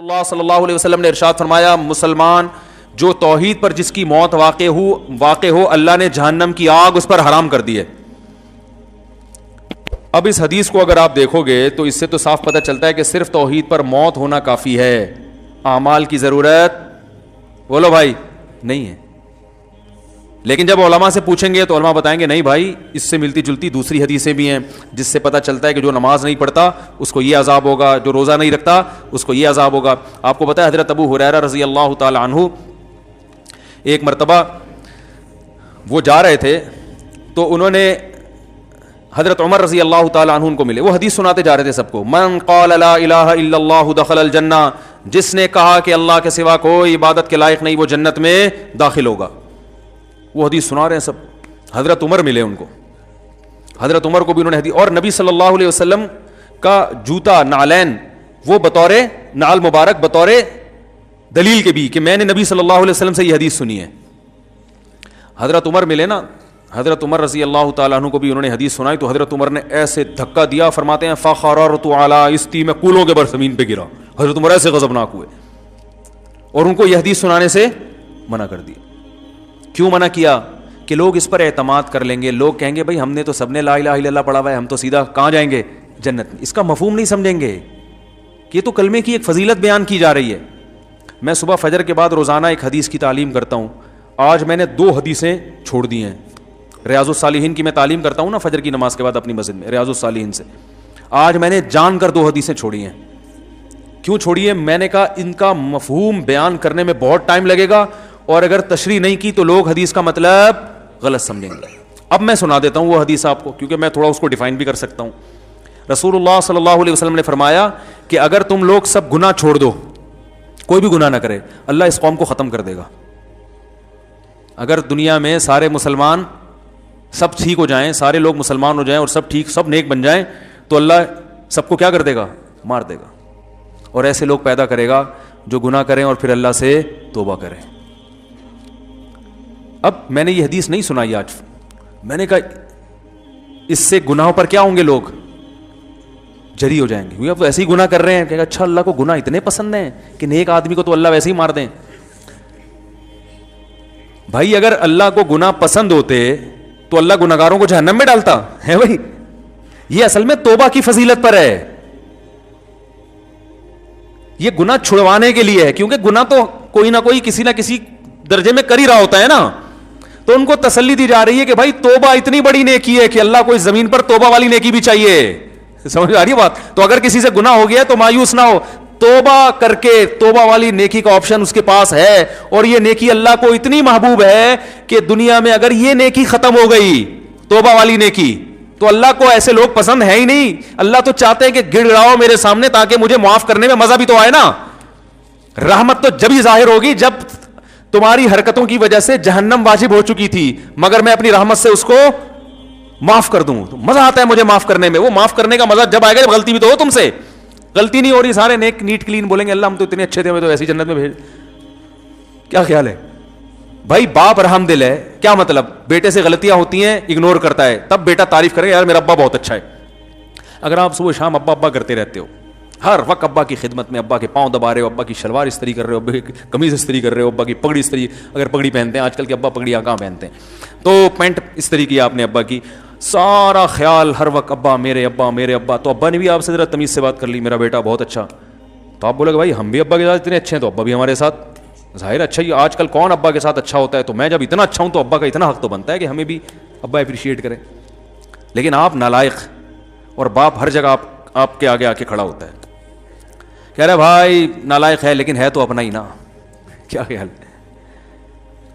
اللہ صلی اللہ علیہ وسلم نے ارشاد فرمایا مسلمان جو توحید پر جس کی موت واقع ہو اللہ نے جہنم کی آگ اس پر حرام کر دی ہے. اب اس حدیث کو اگر آپ دیکھو گے تو اس سے تو صاف پتہ چلتا ہے کہ صرف توحید پر موت ہونا کافی ہے, اعمال کی ضرورت بولو بھائی نہیں ہے. لیکن جب علماء سے پوچھیں گے تو علماء بتائیں گے نہیں بھائی اس سے ملتی جلتی دوسری حدیثیں بھی ہیں جس سے پتہ چلتا ہے کہ جو نماز نہیں پڑھتا اس کو یہ عذاب ہوگا, جو روزہ نہیں رکھتا اس کو یہ عذاب ہوگا. آپ کو پتہ ہے حضرت ابو ہریرہ رضی اللہ تعالی عنہ ایک مرتبہ وہ جا رہے تھے تو انہوں نے حضرت عمر رضی اللہ تعالیٰ عنہ ان کو ملے, وہ حدیث سناتے جا رہے تھے سب کو, من قال لا الہ الا اللہ دخل الجنہ, جس نے کہا کہ اللہ کے سوا کوئی عبادت کے لائق نہیں وہ جنت میں داخل ہوگا. وہ حدیث سنا رہے ہیں سب, حضرت عمر ملے ان کو, حضرت عمر کو بھی انہوں نے حدیث, اور نبی صلی اللہ علیہ وسلم کا جوتا نعلین وہ بطور نعل مبارک بطور دلیل کے بھی کہ میں نے نبی صلی اللہ علیہ وسلم سے یہ حدیث سنی ہے. حضرت عمر ملے نا, حضرت عمر رضی اللہ تعالیٰ عنہ کو بھی انہوں نے حدیث سنائی تو حضرت عمر نے ایسے دھکا دیا, فرماتے ہیں فخررت علی استی, میں کولوں کے بر زمین پہ گرا. حضرت عمر ایسے غضبناک ہوئے اور ان کو یہ حدیث سنانے سے منع کر دیا. کیوں منع کیا؟ کہ لوگ اس پر اعتماد کر لیں گے, لوگ کہیں گے بھائی ہم نے تو سب نے لا الہ الا اللہ پڑھا ہوا ہے, ہم تو سیدھا کہاں جائیں گے جنت میں. اس کا مفہوم نہیں سمجھیں گے کہ یہ تو کلمے کی ایک فضیلت بیان کی جا رہی ہے. میں صبح فجر کے بعد روزانہ ایک حدیث کی تعلیم کرتا ہوں. آج میں نے 2 حدیثیں چھوڑ دی ہیں. ریاض الصالحین کی میں تعلیم کرتا ہوں نا فجر کی نماز کے بعد اپنی مسجد میں, ریاض الصالحین سے آج میں نے جان کر 2 حدیثیں چھوڑی ہیں. کیوں چھوڑی ہیں؟ میں نے کہا ان کا مفہوم بیان کرنے میں بہت ٹائم لگے گا اور اگر تشریح نہیں کی تو لوگ حدیث کا مطلب غلط سمجھیں گے. اب میں سنا دیتا ہوں وہ حدیث آپ کو, کیونکہ میں تھوڑا اس کو ڈیفائن بھی کر سکتا ہوں. رسول اللہ صلی اللہ علیہ وسلم نے فرمایا کہ اگر تم لوگ سب گناہ چھوڑ دو, کوئی بھی گناہ نہ کرے, اللہ اس قوم کو ختم کر دے گا. اگر دنیا میں سارے مسلمان سب ٹھیک ہو جائیں, سارے لوگ مسلمان ہو جائیں اور سب ٹھیک سب نیک بن جائیں تو اللہ سب کو کیا کر دے گا؟ مار دے گا. اور ایسے لوگ پیدا کرے گا جو گناہ کریں اور پھر اللہ سے توبہ کریں. اب میں نے یہ حدیث نہیں سنائی آج, میں نے کہا اس سے گناہوں پر کیا ہوں گے, لوگ جری ہو جائیں گے. اب تو ایسے ہی گناہ کر رہے ہیں کہ اچھا اللہ کو گناہ اتنے پسند ہیں کہ نیک آدمی کو تو اللہ ویسے ہی مار دیں. بھائی اگر اللہ کو گناہ پسند ہوتے تو اللہ گناہگاروں کو جہنم میں ڈالتا ہے. بھائی یہ اصل میں توبہ کی فضیلت پر ہے, یہ گناہ چھڑوانے کے لیے ہے, کیونکہ گناہ تو کوئی نہ کوئی کسی نہ کسی درجے میں کر ہی رہا ہوتا ہے نا. تو ان کو تسلی دی جا رہی ہے کہ بھائی توبہ اتنی بڑی نیکی ہے کہ اللہ کو اس زمین پر توبہ والی نیکی بھی چاہیے. سمجھ آ رہی ہے بات؟ تو اگر کسی سے گناہ ہو گیا تو مایوس نہ ہو, توبہ کر کے توبہ والی نیکی کا آپشن اس کے پاس ہے. اور یہ نیکی اللہ کو اتنی محبوب ہے کہ دنیا میں اگر یہ نیکی ختم ہو گئی توبہ والی نیکی تو اللہ کو ایسے لوگ پسند ہے ہی نہیں. اللہ تو چاہتے ہیں کہ گڑ گڑاؤ میرے سامنے تاکہ مجھے معاف کرنے میں مزہ بھی تو آئے نا. رحمت تو جب ہی ظاہر ہوگی جب تمہاری حرکتوں کی وجہ سے جہنم واجب ہو چکی تھی, مگر میں اپنی رحمت سے اس کو معاف کر دوں تو مزہ آتا ہے مجھے معاف کرنے میں. وہ معاف کرنے کا مزہ جب آئے گا جب غلطی بھی تو ہو تم سے, غلطی نہیں ہو رہی, سارے نیک نیٹ کلین بولیں گے اللہ ہم تو اتنے اچھے تھے ہمیں تو ایسی جنت میں بھیج. کیا خیال ہے بھائی؟ باپ رحم دل ہے, کیا مطلب؟ بیٹے سے غلطیاں ہوتی ہیں اگنور کرتا ہے, تب بیٹا تعریف کرے یار میرا ابا بہت اچھا ہے. اگر آپ صبح شام ابا ابا کرتے رہتے ہو, ہر وقت ابا کی خدمت میں, ابا کے پاؤں دبا رہے ہو, ابا کی شلوار استری کر رہے ہو, ابا کی قمیض استری کر رہے ہو, ابا کی پگڑی استری, اگر پگڑی پہنتے ہیں, آج کل کے ابا پگڑیاں کہاں پہنتے ہیں, تو پینٹ استری کی آپ نے ابا کی, سارا خیال ہر وقت ابا میرے ابا میرے ابا. تو ابا نے بھی آپ سے ذرا تمیز سے بات کر لی, میرا بیٹا بہت اچھا. تو آپ بولے کہ بھائی ہم بھی ابا کے ساتھ اتنے اچھے ہیں تو ابا بھی ہمارے ساتھ ظاہر اچھا ہی. آج کل کون ابا کے ساتھ اچھا ہوتا ہے؟ تو میں جب اتنا اچھا ہوں تو ابا کا اتنا حق تو بنتا ہے کہ ہمیں بھی ابا اپریشیٹ کریں. لیکن آپ نالائق, اور باپ ہر جگہ آپ کے آگے آ کے کھڑا ہوتا ہے, کہہ رہے بھائی نالائق ہے لیکن ہے تو اپنا ہی نا. کیا خیال ہے؟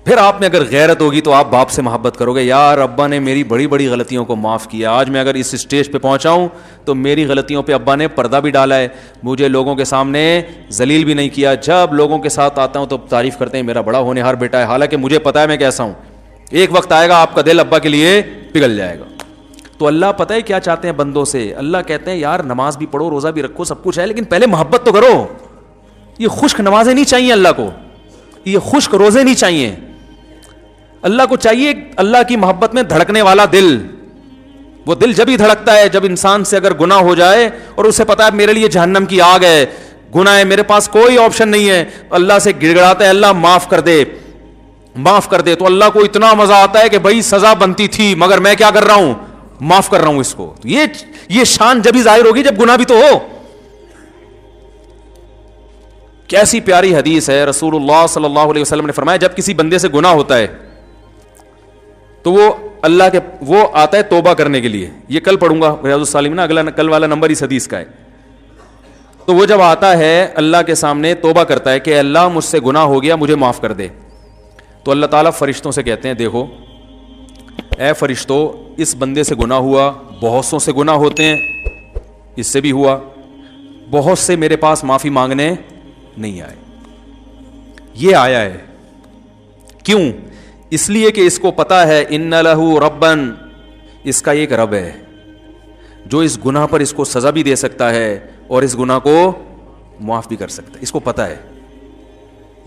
پھر آپ میں اگر غیرت ہوگی تو آپ باپ سے محبت کرو گے, یار ابا نے میری بڑی بڑی غلطیوں کو معاف کیا, آج میں اگر اس اسٹیج پہ پہنچا ہوں تو میری غلطیوں پہ ابا نے پردہ بھی ڈالا ہے, مجھے لوگوں کے سامنے ذلیل بھی نہیں کیا. جب لوگوں کے ساتھ آتا ہوں تو تعریف کرتے ہیں میرا بڑا ہونہار بیٹا ہے, حالانکہ مجھے پتا ہے میں کیسا ہوں. ایک وقت آئے گا آپ کا دل ابا کے لیے پگھل جائے گا. تو اللہ پتہ ہے کیا چاہتے ہیں بندوں سے؟ اللہ کہتے ہیں یار نماز بھی پڑھو, روزہ بھی رکھو, سب کچھ ہے, لیکن پہلے محبت تو کرو. یہ خشک نمازیں نہیں چاہیے اللہ کو, یہ خشک روزے نہیں چاہیے. اللہ کو چاہیے اللہ کی محبت میں دھڑکنے والا دل. وہ دل جب ہی دھڑکتا ہے جب انسان سے اگر گناہ ہو جائے اور اسے پتا ہے میرے لیے جہنم کی آگ ہے, گناہ ہے, میرے پاس کوئی آپشن نہیں ہے, اللہ سے گڑ گڑاتا ہے اللہ معاف کر دے معاف کر دے, تو اللہ کو اتنا مزہ آتا ہے کہ بھائی سزا بنتی تھی مگر میں کیا کر رہا ہوں, معاف کر رہا ہوں اس کو. یہ شان جب ہی ظاہر ہوگی جب گناہ بھی تو ہو. کیسی پیاری حدیث ہے, رسول اللہ صلی اللہ علیہ وسلم نے فرمایا جب کسی بندے سے گناہ ہوتا ہے تو وہ اللہ کے وہ آتا ہے توبہ کرنے کے لیے, یہ کل پڑھوں گا ریاض الصالحین نا, اگلا کل والا نمبر اس حدیث کا ہے. تو وہ جب آتا ہے اللہ کے سامنے توبہ کرتا ہے کہ اللہ مجھ سے گناہ ہو گیا مجھے معاف کر دے, تو اللہ تعالیٰ فرشتوں سے کہتے ہیں دیکھو اے فرشتوں اس بندے سے گناہ ہوا, بہت سوں سے گناہ ہوتے ہیں, اس سے بھی ہوا, بہت سے میرے پاس معافی مانگنے نہیں آئے, یہ آیا ہے. کیوں؟ اس لیے کہ اس کو پتا ہے ان لہو ربن, اس کا ایک رب ہے جو اس گناہ پر اس کو سزا بھی دے سکتا ہے اور اس گناہ کو معاف بھی کر سکتا ہے, اس کو پتا ہے.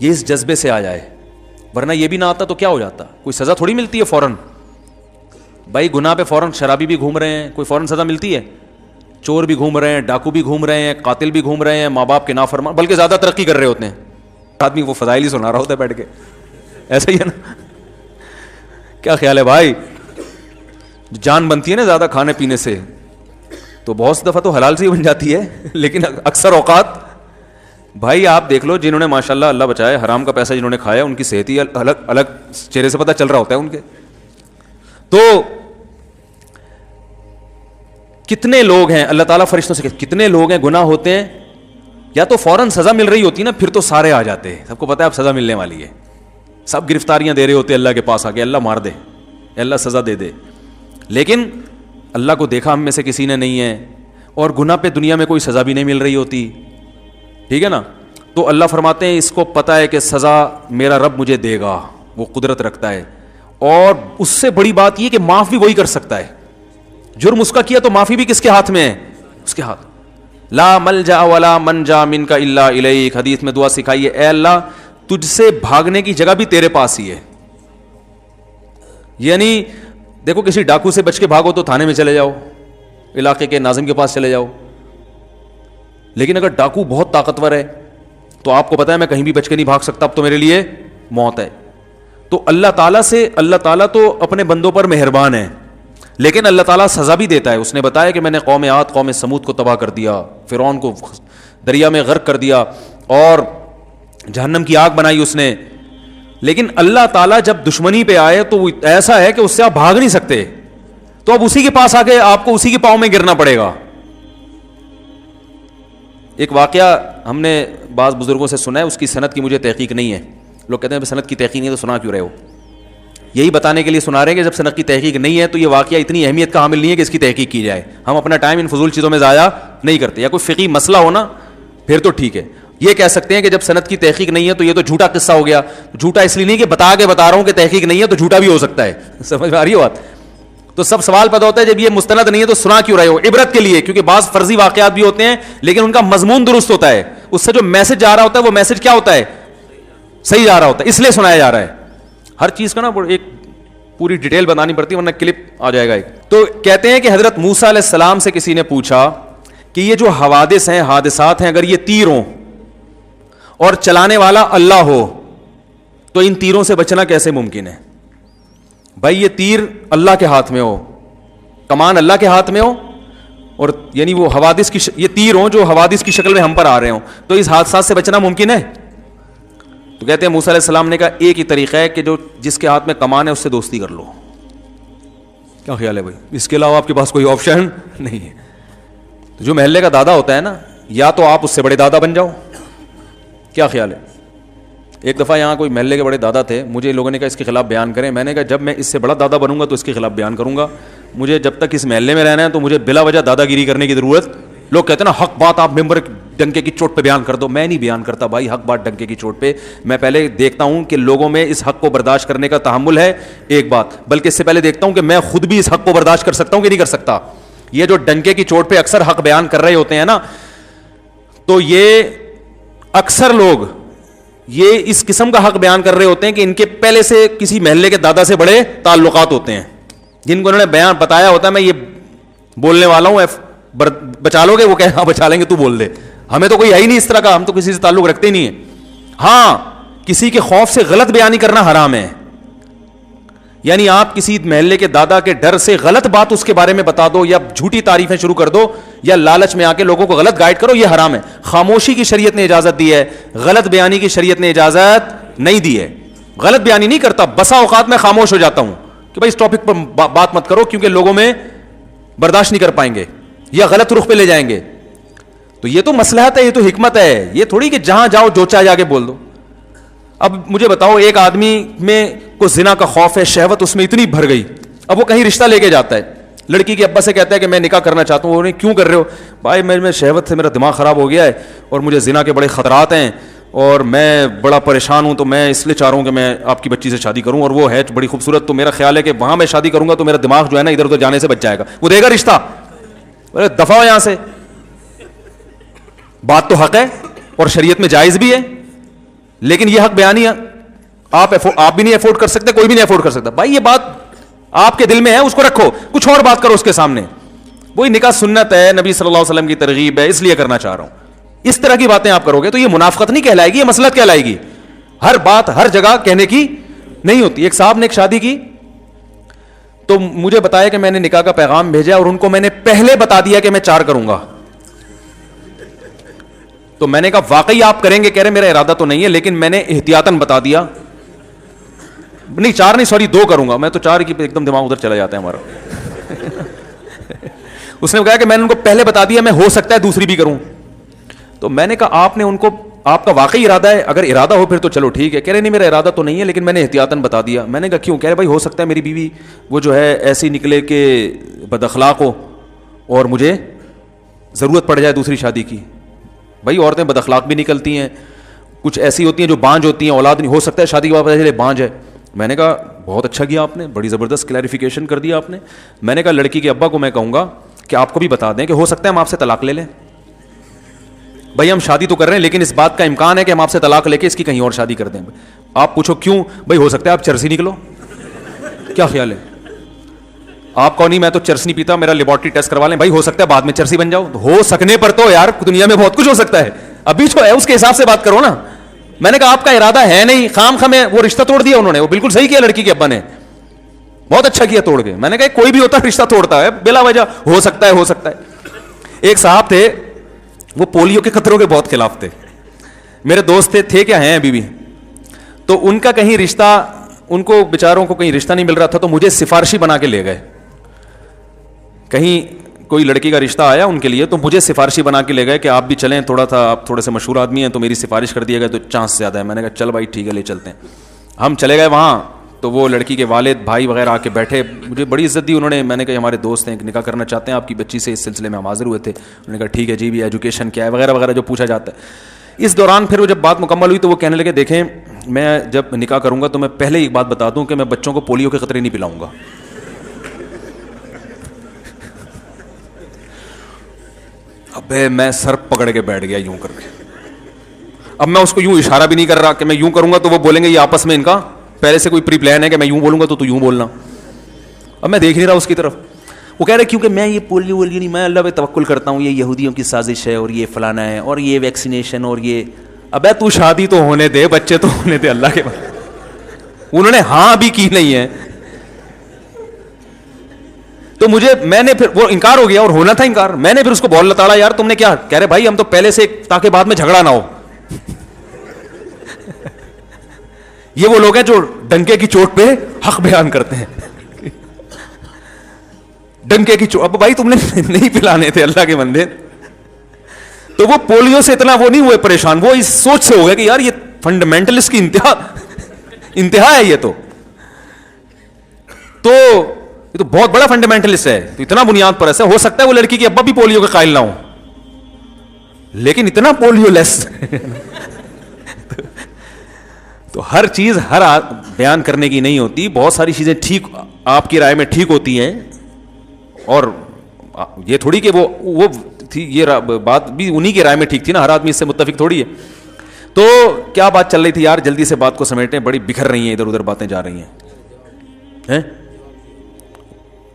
یہ اس جذبے سے آیا ہے, ورنہ یہ بھی نہ آتا تو کیا ہو جاتا, کوئی سزا تھوڑی ملتی ہے فوراً. بھائی گناہ پہ فوراً شرابی بھی گھوم رہے ہیں, کوئی فوراً سزا ملتی ہے؟ چور بھی گھوم رہے ہیں, ڈاکو بھی گھوم رہے ہیں, قاتل بھی گھوم رہے ہیں, ماں باپ کے نافرمان, بلکہ زیادہ ترقی کر رہے ہوتے ہیں. آدمی وہ فضائل ہی سنا رہا ہوتا ہے بیٹھ کے, ایسا ہی ہے نا. کیا خیال ہے بھائی, جان بنتی ہے نا زیادہ کھانے پینے سے, تو بہت سی دفعہ تو حلال سے ہی بن جاتی ہے, لیکن اکثر اوقات بھائی آپ دیکھ لو جنہوں نے ماشاءاللہ اللہ بچائے حرام کا پیسہ جنہوں نے کھایا ان کی صحت ہی الگ الگ چہرے سے پتہ چل رہا ہوتا ہے ان کے. تو کتنے لوگ ہیں, اللہ تعالیٰ فرشتوں سے کتنے لوگ ہیں گناہ ہوتے ہیں, یا تو فوراً سزا مل رہی ہوتی ہے نا, پھر تو سارے آ جاتے ہیں, سب کو پتا ہے اب سزا ملنے والی ہے, سب گرفتاریاں دے رہے ہوتے اللہ کے پاس آ کے, اللہ مار دے, اللہ سزا دے دے. لیکن اللہ کو دیکھا ہم میں سے کسی نے نہیں ہے, اور گناہ پہ دنیا میں کوئی سزا بھی نہیں مل رہی ہوتی, ٹھیک ہے نا. تو اللہ فرماتے ہیں اس کو پتا ہے کہ سزا میرا رب مجھے دے گا, وہ قدرت رکھتا ہے, اور اس سے بڑی بات یہ کہ معاف بھی وہی کر سکتا ہے. جرم اس کا کیا تو معافی بھی کس کے ہاتھ میں ہے, اس کے ہاتھ. لا ملجا ولا منجا منک الا الیک, حدیث میں دعا سکھائی ہے, اے اللہ تجھ سے بھاگنے کی جگہ بھی تیرے پاس ہی ہے. یعنی دیکھو کسی ڈاکو سے بچ کے بھاگو تو تھانے میں چلے جاؤ, علاقے کے ناظم کے پاس چلے جاؤ, لیکن اگر ڈاکو بہت طاقتور ہے تو آپ کو پتا ہے میں کہیں بھی بچ کے نہیں بھاگ سکتا, اب تو میرے لیے موت ہے. تو اللہ تعالیٰ تو اپنے بندوں پر مہربان ہے, لیکن اللہ تعالیٰ سزا بھی دیتا ہے. اس نے بتایا کہ میں نے قوم عاد قوم سمود کو تباہ کر دیا, فرعون کو دریا میں غرق کر دیا اور جہنم کی آگ بنائی اس نے. لیکن اللہ تعالیٰ جب دشمنی پہ آئے تو ایسا ہے کہ اس سے آپ بھاگ نہیں سکتے, تو اب اسی کے پاس آ کے آپ کو اسی کے پاؤں میں گرنا پڑے گا. ایک واقعہ ہم نے بعض بزرگوں سے سنا ہے, اس کی سند کی مجھے تحقیق نہیں ہے. لوگ کہتے ہیں سند کی تحقیق نہیں ہے تو سنا کیوں رہے ہو, یہی بتانے کے لیے سنا رہے ہیں کہ جب سند کی تحقیق نہیں ہے تو یہ واقعہ اتنی اہمیت کا حامل نہیں ہے کہ اس کی تحقیق کی جائے. ہم اپنا ٹائم ان فضول چیزوں میں ضائع نہیں کرتے. یا کوئی فقہی مسئلہ ہو نا پھر تو ٹھیک ہے, یہ کہہ سکتے ہیں کہ جب سند کی تحقیق نہیں ہے تو یہ تو جھوٹا قصہ ہو گیا. جھوٹا اس لیے نہیں کہ بتا رہا ہوں کہ تحقیق نہیں ہے تو جھوٹا بھی ہو سکتا ہے, سمجھ میں آ رہی ہو بات. تو سب سوال پیدا ہوتا ہے جب یہ مستند نہیں ہے تو سنا کیوں رہے ہو, عبرت کے لیے, کیونکہ بعض فرضی واقعات بھی ہوتے ہیں لیکن ان کا مضمون درست ہوتا ہے, اس سے جو میسج جا رہا ہوتا ہے وہ میسج کیا ہوتا ہے, صحیح جا رہا ہوتا ہے, اس لیے سنایا جا رہا ہے. ہر چیز کا نا ایک پوری ڈیٹیل بتانی پڑتی ہے ورنہ کلپ آ جائے گا ایک. تو کہتے ہیں کہ حضرت موسیٰ علیہ السلام سے کسی نے پوچھا کہ یہ جو حوادث ہیں حادثات ہیں اگر یہ تیر ہوں اور چلانے والا اللہ ہو تو ان تیروں سے بچنا کیسے ممکن ہے؟ بھائی یہ تیر اللہ کے ہاتھ میں ہو, کمان اللہ کے ہاتھ میں ہو, اور یعنی وہ حوادث کی یہ تیر ہوں جو حوادث کی شکل میں ہم پر آ رہے ہوں, تو اس حادثات سے بچنا ممکن ہے؟ تو کہتے ہیں موسیٰ علیہ السلام نے کہا ایک ہی طریقہ ہے کہ جو جس کے ہاتھ میں کمان ہے اس سے دوستی کر لو. کیا خیال ہے بھائی, اس کے علاوہ آپ کے پاس کوئی آپشن نہیں ہے. تو جو محلے کا دادا ہوتا ہے نا, یا تو آپ اس سے بڑے دادا بن جاؤ. کیا خیال ہے؟ ایک دفعہ یہاں کوئی محلے کے بڑے دادا تھے, مجھے لوگوں نے کہا اس کے خلاف بیان کریں. میں نے کہا جب میں اس سے بڑا دادا بنوں گا تو اس کے خلاف بیان کروں گا. مجھے جب تک اس محلے میں رہنا ہے تو مجھے بلا وجہ دادا گیری کرنے کی ضرورت. لوگ کہتے ہیں نا حق بات آپ ممبر ڈنکے کی چوٹ پہ بیان کر دو. میں نہیں بیان کرتا بھائی حق بات ڈنکے کی چوٹ پہ. میں پہلے دیکھتا ہوں کہ لوگوں میں اس حق کو برداشت کرنے کا تحمل ہے, ایک بات, بلکہ اس سے پہلے دیکھتا ہوں کہ میں خود بھی اس حق کو برداشت کر سکتا ہوں کہ نہیں کر سکتا. یہ جو ڈنکے کی چوٹ پہ اکثر حق بیان کر رہے ہوتے ہیں نا, تو یہ اکثر لوگ یہ اس قسم کا حق بیان کر رہے ہوتے ہیں کہ ان کے پہلے سے کسی محلے کے دادا سے بڑے تعلقات ہوتے ہیں, جن کو انہوں نے بیان بتایا ہوتا ہے میں یہ بولنے والا ہوں, بچا لو گے, وہ کہے ہاں بچا لیں گے, تو بول دے. ہمیں تو کوئی ہے ہی نہیں اس طرح کا, ہم تو کسی سے تعلق رکھتے ہی نہیں ہیں. ہاں کسی کے خوف سے غلط بیانی کرنا حرام ہے, یعنی آپ کسی محلے کے دادا کے ڈر سے غلط بات اس کے بارے میں بتا دو, یا جھوٹی تعریفیں شروع کر دو, یا لالچ میں آ کے لوگوں کو غلط گائیڈ کرو, یہ حرام ہے. خاموشی کی شریعت نے اجازت دی ہے, غلط بیانی کی شریعت نے اجازت نہیں دی ہے. غلط بیانی نہیں کرتا, بسا اوقات میں خاموش ہو جاتا ہوں کہ بھائی اس ٹاپک پر بات مت کرو, کیونکہ لوگوں میں برداشت نہیں کر پائیں گے یا غلط رخ پہ لے جائیں گے. تو یہ تو مصلحت ہے, یہ تو حکمت ہے, یہ تھوڑی کہ جہاں جاؤ جو چاہے جا کے بول دو. اب مجھے بتاؤ, ایک آدمی میں کو زنا کا خوف ہے, شہوت اس میں اتنی بھر گئی, اب وہ کہیں رشتہ لے کے جاتا ہے, لڑکی کے ابا سے کہتا ہے کہ میں نکاح کرنا چاہتا ہوں. وہ نہیں, کیوں کر رہے ہو؟ بھائی میں شہوت سے میرا دماغ خراب ہو گیا ہے اور مجھے زنا کے بڑے خطرات ہیں اور میں بڑا پریشان ہوں, تو میں اس لیے چاہ رہا ہوں کہ میں آپ کی بچی سے شادی کروں, اور وہ ہے بڑی خوبصورت, تو میرا خیال ہے کہ وہاں میں شادی کروں گا تو میرا دماغ جو ہے نا ادھر ادھر جانے سے بچ جائے گا. وہ دے گا رشتہ؟ دفع ہو یہاں سے. بات تو حق ہے اور شریعت میں جائز بھی ہے, لیکن یہ حق بیانی آپ بھی نہیں افورڈ کر سکتے, کوئی بھی نہیں افورڈ کر سکتا. بھائی یہ بات آپ کے دل میں ہے, اس کو رکھو, کچھ اور بات کرو اس کے سامنے. وہی نکاح سنت ہے, نبی صلی اللہ علیہ وسلم کی ترغیب ہے, اس لیے کرنا چاہ رہا ہوں. اس طرح کی باتیں آپ کرو گے تو یہ منافقت نہیں کہلائے گی, یہ مصلحت کہلائے گی. ہر بات ہر جگہ کہنے کی نہیں ہوتی. ایک صاحب نے ایک شادی کی تو مجھے بتایا کہ میں نے نکاح کا پیغام بھیجا اور ان کو میں نے پہلے بتا دیا کہ میں 4 کروں گا. تو میں نے کہا واقعی آپ کریں گے؟ کہہ رہے میرا ارادہ تو نہیں ہے, لیکن میں نے احتیاطاً بتا دیا. نہیں 4 نہیں, سوری 2 کروں گا. میں تو 4 کی ایک دم دماغ ادھر چلا جاتا ہے ہمارا. اس نے کہا کہ میں نے ان کو پہلے بتا دیا, میں ہو سکتا ہے دوسری بھی کروں. تو میں نے کہا آپ نے ان کو, آپ کا واقعی ارادہ ہے؟ اگر ارادہ ہو پھر تو چلو ٹھیک ہے. کہہ رہے نہیں میرا ارادہ تو نہیں ہے, لیکن میں نے احتیاطاً بتا دیا. میں نے کہا کیوں؟ کہہ رہے بھائی ہو سکتا ہے میری بیوی وہ جو ہے ایسی نکلے کہ بد اخلاق ہو اور مجھے ضرورت پڑ جائے دوسری شادی کی. بھائی عورتیں بد اخلاق بھی نکلتی ہیں, کچھ ایسی ہوتی ہیں جو بانجھ ہوتی ہیں, اولاد نہیں ہو سکتا ہے شادی کے بعد پتہ چلے بانجھ ہے. میں نے کہا بہت اچھا کیا آپ نے, بڑی زبردست کلیریفیکیشن کر دیا آپ نے. میں نے کہا لڑکی کے ابا کو میں کہوں گا کہ آپ کو بھی بتا دیں کہ ہو سکتا ہے ہم آپ سے طلاق لے لیں. بھائی ہم شادی تو کر رہے ہیں, لیکن اس بات کا امکان ہے کہ ہم آپ سے طلاق لے کے اس کی کہیں اور شادی کر دیں. آپ پوچھو کیوں؟ بھائی ہو سکتا ہے آپ چرسی نکلو. کیا خیال ہے آپ کو؟ نہیں میں تو چرس نہیں پیتا, میرا لیبارٹری ٹیسٹ کروا لیں. بھائی ہو سکتا ہے بعد میں چرسی بن جاؤ. ہو سکنے پر تو یار دنیا میں بہت کچھ ہو سکتا ہے, ابھی جو ہے اس کے حساب سے بات کرو نا. میں نے کہا آپ کا ارادہ ہے نہیں, خام خامے وہ رشتہ توڑ دیا انہوں نے. وہ بالکل صحیح کیا لڑکی کے ابا نے, بہت اچھا کیا توڑ کے. میں نے کہا کوئی بھی ہوتا رشتہ توڑتا ہے بلا وجہ, ہو سکتا ہے ہو سکتا ہے. ایک صاحب تھے وہ پولیو کے خطروں کے بہت خلاف تھے, میرے دوست تھے کیا ہیں ابھی بھی. تو ان کا کہیں رشتہ, ان کو بیچاروں کو کہیں رشتہ نہیں مل رہا تھا, تو مجھے سفارشی بنا کے لے گئے. کہیں کوئی لڑکی کا رشتہ آیا ان کے لیے, تو مجھے سفارشی بنا کے لے گئے کہ آپ بھی چلیں, تھوڑا تھا آپ تھوڑے سے مشہور آدمی ہیں تو میری سفارش کر دیا گیا تو چانس زیادہ ہے. میں نے کہا چل بھائی ٹھیک ہے لے چلتے ہیں. ہم چلے گئے وہاں, تو وہ لڑکی کے والد بھائی وغیرہ آ کے بیٹھے, مجھے بڑی عزت دی انہوں نے. میں نے کہا ہمارے دوست ہیں نکاح کرنا چاہتے ہیں آپ کی بچی سے, اس سلسلے میں ہم حاضر ہوئے تھے. انہوں نے کہا ٹھیک ہے جی, بھی ایجوکیشن کیا ہے وغیرہ وغیرہ جو پوچھا جاتا ہے. اس دوران پھر وہ جب بات مکمل ہوئی تو وہ کہنے لگے دیکھیں میں جب نکاح کروں گا تو میں پہلے ایک بات بتا دوں کہ میں بچوں کو پولیو کے خطرے نہیں پلاؤں گا. ابے میں سر پکڑ کے بیٹھ گیا یوں کر کے. اب میں اس کو یوں اشارہ بھی نہیں کر رہا کہ میں یوں کروں گا تو وہ بولیں گے یہ آپس میں ان کا پہلے سے کوئی پری پلان ہے کہ میں یوں بولوں گا تو یوں بولنا. اب میں دیکھ نہیں رہا اس کی طرف. وہ کہہ رہے کیونکہ میں یہ پولیو وولیو نہیں, میں اللہ پہ توکل کرتا ہوں, یہ یہودیوں کی سازش ہے اور یہ فلانا ہے اور یہ ویکسینیشن اور یہ. ابے تو شادی تو ہونے دے, بچے تو ہونے دے اللہ کے بعد. انہوں نے ہاں بھی کی نہیں ہے تو میں نے پھر وہ انکار ہو گیا اور ہونا تھا انکار. میں نے پھر اس کو بول لتاڑا یار تم نے کیا. کہہ رہے بھائی ہم تو پہلے سے تاکہ بعد میں جھگڑا نہ ہو. یہ وہ لوگ ہیں جو ڈنکے کی چوٹ پہ حق بیان کرتے ہیں. ڈنکے کی چوٹ, اب بھائی تم نے نہیں پلانے تھے اللہ کے بندے. تو وہ پولیو سے اتنا وہ نہیں ہوئے پریشان, وہ اس سوچ سے ہو گیا کہ یار یہ فنڈامنٹلسٹ کی انتہا ہے. یہ تو بہت بڑا فنڈامنٹلسٹ ہے, تو اتنا بنیاد پر ایسا ہو سکتا ہے وہ لڑکی کے ابا بھی پولیو کے قائل نہ ہو, لیکن اتنا پولیو لیس. تو ہر چیز ہر بیان کرنے کی نہیں ہوتی. بہت ساری چیزیں ٹھیک آپ کی رائے میں ٹھیک ہوتی ہیں, اور یہ تھوڑی کہ وہ تھی, یہ بات بھی انہی کی رائے میں ٹھیک تھی نا, ہر آدمی اس سے متفق تھوڑی ہے. تو کیا بات چل رہی تھی یار, جلدی سے بات کو سمیٹیں, بڑی بکھر رہی ہیں ادھر ادھر باتیں جا رہی ہیں.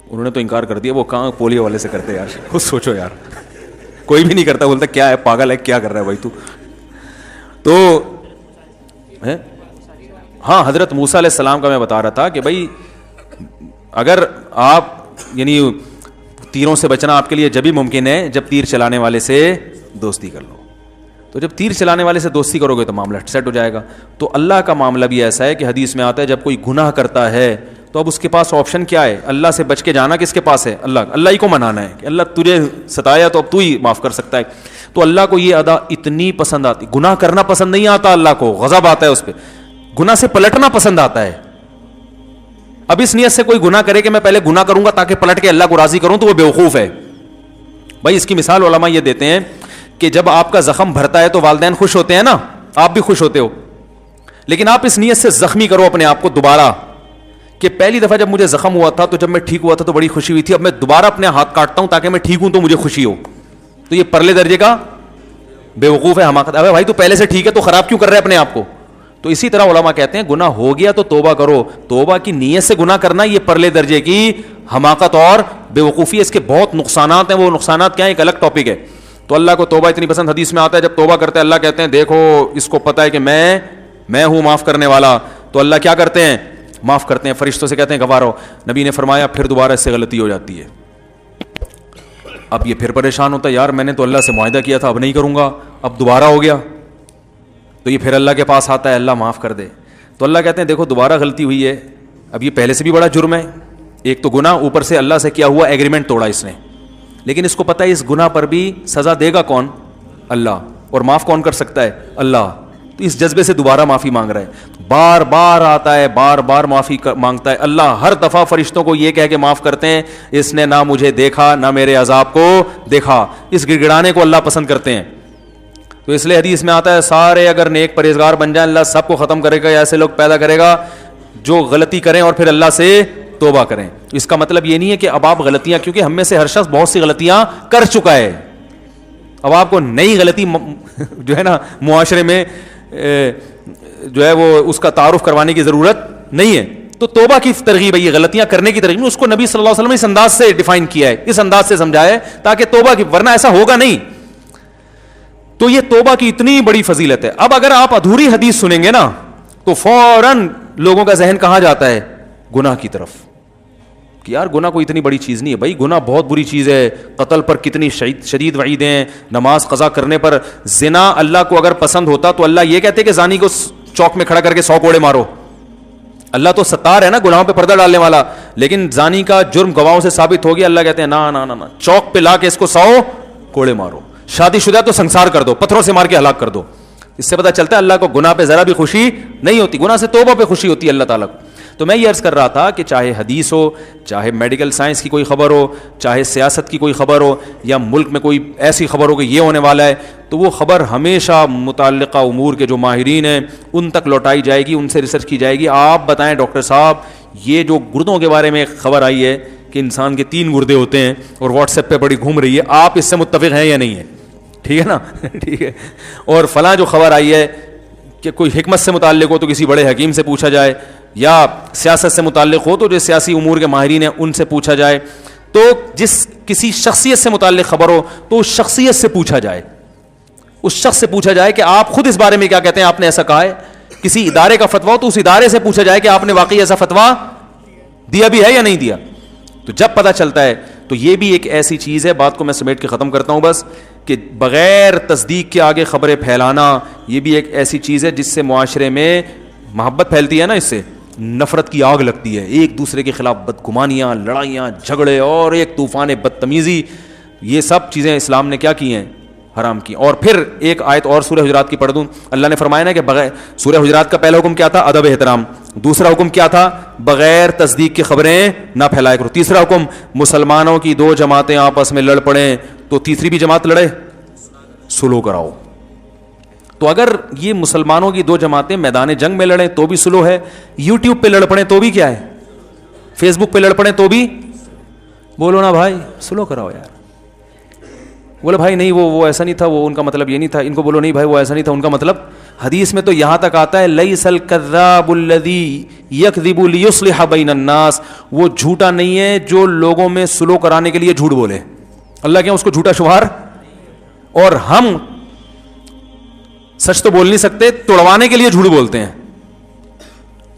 انہوں نے تو انکار کر دیا, وہ کہاں پولیو والے سے کرتے یار, خود سوچو یار. کوئی بھی نہیں کرتا, بولتا کیا ہے پاگل ہے, کیا کر رہا ہے بھائی تو ہاں حضرت موسیٰ علیہ السلام کا میں بتا رہا تھا کہ بھائی اگر آپ یعنی تیروں سے بچنا آپ کے لیے جب ہی ممکن ہے جب تیر چلانے والے سے دوستی کر لو. تو جب تیر چلانے والے سے دوستی کرو گے تو معاملہ سیٹ ہو جائے گا. تو اللہ کا معاملہ بھی ایسا ہے کہ حدیث میں آتا ہے جب کوئی گناہ کرتا ہے تو اب اس کے پاس آپشن کیا ہے, اللہ سے بچ کے جانا کس کے پاس ہے, اللہ ہی کو منانا ہے کہ اللہ تجھے ستایا تو اب تو ہی معاف کر سکتا ہے. تو اللہ کو یہ ادا اتنی پسند آتی, گناہ کرنا پسند نہیں آتا اللہ کو, غضب آتا ہے اس پہ, گناہ سے پلٹنا پسند آتا ہے. اب اس نیت سے کوئی گناہ کرے کہ میں پہلے گناہ کروں گا تاکہ پلٹ کے اللہ کو راضی کروں تو وہ بیوقوف ہے. بھائی اس کی مثال علماء یہ دیتے ہیں کہ جب آپ کا زخم بھرتا ہے تو والدین خوش ہوتے ہیں نا, آپ بھی خوش ہوتے ہو, لیکن آپ اس نیت سے زخمی کرو اپنے آپ کو دوبارہ کہ پہلی دفعہ جب مجھے زخم ہوا تھا تو جب میں ٹھیک ہوا تھا تو بڑی خوشی ہوئی تھی, اب میں دوبارہ اپنے ہاتھ کاٹتا ہوں تاکہ میں ٹھیک ہوں تو مجھے خوشی ہو, تو یہ پرلے درجے کا بیوقوف ہے, حماقت. ابے بھائی تو پہلے سے ٹھیک ہے تو خراب کیوں کر رہے ہیں اپنے آپ کو. تو اسی طرح علماء کہتے ہیں گناہ ہو گیا تو توبہ کرو, توبہ کی نیت سے گناہ کرنا یہ پرلے درجے کی حماقت اور بیوقوفی ہے. اس کے بہت نقصانات ہیں, وہ نقصانات کیا ہیں ایک الگ ٹاپک ہے. تو اللہ کو توبہ اتنی پسند, حدیث میں آتا ہے جب توبہ کرتے ہیں اللہ کہتے ہیں دیکھو اس کو پتہ ہے کہ میں ہوں معاف کرنے والا, تو اللہ کیا کرتے ہیں, معاف کرتے ہیں. فرشتوں سے کہتے ہیں گواہ رہو. نبی نے فرمایا پھر دوبارہ اس سے غلطی ہو جاتی ہے. اب یہ پھر پریشان ہوتا ہے, یار میں نے تو اللہ سے معاہدہ کیا تھا اب نہیں کروں گا, اب دوبارہ ہو گیا. تو یہ پھر اللہ کے پاس آتا ہے, اللہ معاف کر دے. تو اللہ کہتے ہیں دیکھو دوبارہ غلطی ہوئی ہے, اب یہ پہلے سے بھی بڑا جرم ہے, ایک تو گناہ, اوپر سے اللہ سے کیا ہوا ایگریمنٹ توڑا اس نے, لیکن اس کو پتہ ہے اس گناہ پر بھی سزا دے گا کون, اللہ, اور معاف کون کر سکتا ہے, اللہ. تو اس جذبے سے دوبارہ معافی مانگ رہا ہے, بار بار آتا ہے, بار بار معافی مانگتا ہے. اللہ ہر دفعہ فرشتوں کو یہ کہہ کے معاف کرتے ہیں اس نے نہ مجھے دیکھا نہ میرے عذاب کو دیکھا. اس گڑگڑانے کو اللہ پسند کرتے ہیں. تو اس لیے حدیث میں آتا ہے سارے اگر نیک پرہیزگار بن جائیں اللہ سب کو ختم کرے گا, ایسے لوگ پیدا کرے گا جو غلطی کریں اور پھر اللہ سے توبہ کریں. اس کا مطلب یہ نہیں ہے کہ اب آپ غلطیاں, کیونکہ ہم میں سے ہر شخص بہت سی غلطیاں کر چکا ہے, اب آپ کو نئی غلطی جو ہے نا معاشرے میں جو ہے وہ اس کا تعارف کروانے کی ضرورت نہیں ہے. تو توبہ کی ترغیب ہے, یہ غلطیاں کرنے کی ترغیب, اس کو نبی صلی اللہ علیہ وسلم نے اس انداز سے ڈیفائن کیا ہے, اس انداز سے سمجھایا ہے تاکہ توبہ کی, ورنہ ایسا ہوگا نہیں. تو یہ توبہ کی اتنی بڑی فضیلت ہے. اب اگر آپ ادھوری حدیث سنیں گے نا تو فوراً لوگوں کا ذہن کہاں جاتا ہے, گناہ کی طرف, کہ یار گناہ کوئی اتنی بڑی چیز نہیں ہے. بھائی گناہ بہت بری چیز ہے, قتل پر کتنی شدید وعیدیں ہیں, نماز قضا کرنے پر. زنا اللہ کو اگر پسند ہوتا تو اللہ یہ کہتے کہ زانی کو چوک میں کھڑا کر کے 100 کوڑے مارو. اللہ تو ستار ہے نا, گناہوں پہ پردہ ڈالنے والا, لیکن زانی کا جرم گواہوں سے ثابت ہو گیا, اللہ کہتے ہیں نا نا نا, چوک پہ لا کے اس کو 100 کوڑے مارو. شادی شدہ تو سنسار کر دو, پتھروں سے مار کے ہلاک کر دو. اس سے پتہ چلتا ہے اللہ کو گناہ پہ ذرا بھی خوشی نہیں ہوتی, گناہ سے توبہ پہ خوشی ہوتی ہے اللہ تعالیٰ کو. تو میں یہ عرض کر رہا تھا کہ چاہے حدیث ہو, چاہے میڈیکل سائنس کی کوئی خبر ہو, چاہے سیاست کی کوئی خبر ہو, یا ملک میں کوئی ایسی خبر ہو کہ یہ ہونے والا ہے, تو وہ خبر ہمیشہ متعلقہ امور کے جو ماہرین ہیں ان تک لوٹائی جائے گی, ان سے ریسرچ کی جائے گی. آپ بتائیں ڈاکٹر صاحب, یہ جو گردوں کے بارے میں خبر آئی ہے کہ انسان کے 3 گردے ہوتے ہیں اور واٹس ایپ پہ بڑی گھوم رہی ہے, آپ اس سے متفق ہیں یا نہیں ہے؟ ٹھیک ہے نا, ٹھیک ہے. اور فلاں جو خبر آئی ہے کہ کوئی حکمت سے متعلق ہو تو کسی بڑے حکیم سے پوچھا جائے, یا سیاست سے متعلق ہو تو جو سیاسی امور کے ماہرین ہیں ان سے پوچھا جائے. تو جس کسی شخصیت سے متعلق خبر ہو تو اس شخصیت سے پوچھا جائے, اس شخص سے پوچھا جائے کہ آپ خود اس بارے میں کیا کہتے ہیں, آپ نے ایسا کہا ہے. کسی ادارے کا فتویٰ ہو تو اس ادارے سے پوچھا جائے کہ آپ نے واقعی ایسا فتویٰ دیا بھی ہے یا نہیں دیا. تو جب پتہ چلتا ہے, تو یہ بھی ایک ایسی چیز ہے, بات کو میں سمیٹ کے ختم کرتا ہوں بس, کہ بغیر تصدیق کے آگے خبریں پھیلانا یہ بھی ایک ایسی چیز ہے جس سے معاشرے میں محبت پھیلتی ہے نا, اس سے نفرت کی آگ لگتی ہے, ایک دوسرے کے خلاف بدگمانیاں, لڑائیاں, جھگڑے اور ایک طوفان بدتمیزی. یہ سب چیزیں اسلام نے کیا کی ہیں, حرام کی. اور پھر ایک آیت اور سورہ حجرات کی پڑھ دوں. اللہ نے فرمایا نا کہ بغیر, سورہ حجرات کا پہلا حکم کیا تھا, ادب احترام. دوسرا حکم کیا تھا, بغیر تصدیق کی خبریں نہ پھیلایا کرو. تیسرا حکم, مسلمانوں کی 2 جماعتیں آپس میں لڑ پڑیں تو تیسری بھی جماعت لڑے, سلو کراؤ. تو اگر یہ مسلمانوں کی 2 جماعتیں میدان جنگ میں لڑیں تو بھی سلو ہے, یوٹیوب پہ لڑ پڑیں تو بھی کیا ہے, فیس بک پہ لڑ پڑیں تو بھی, بولو نا بھائی سلو کراؤ یار. بولے بھائی نہیں وہ ایسا نہیں تھا, وہ ان کا مطلب یہ نہیں تھا. ان کو بولو نہیں بھائی وہ ایسا نہیں تھا, ان کا مطلب. حدیث میں تو یہاں تک آتا ہے لیس الکذاب الذی یکذب لیصلح بین الناس, وہ جھوٹا نہیں ہے جو لوگوں میں سلو کرانے کے لیے جھوٹ بولے. اللہ کیا اس کو جھوٹا شمار اور ہم سچ تو بول نہیں سکتے, توڑوانے کے لیے جھوٹ بولتے ہیں.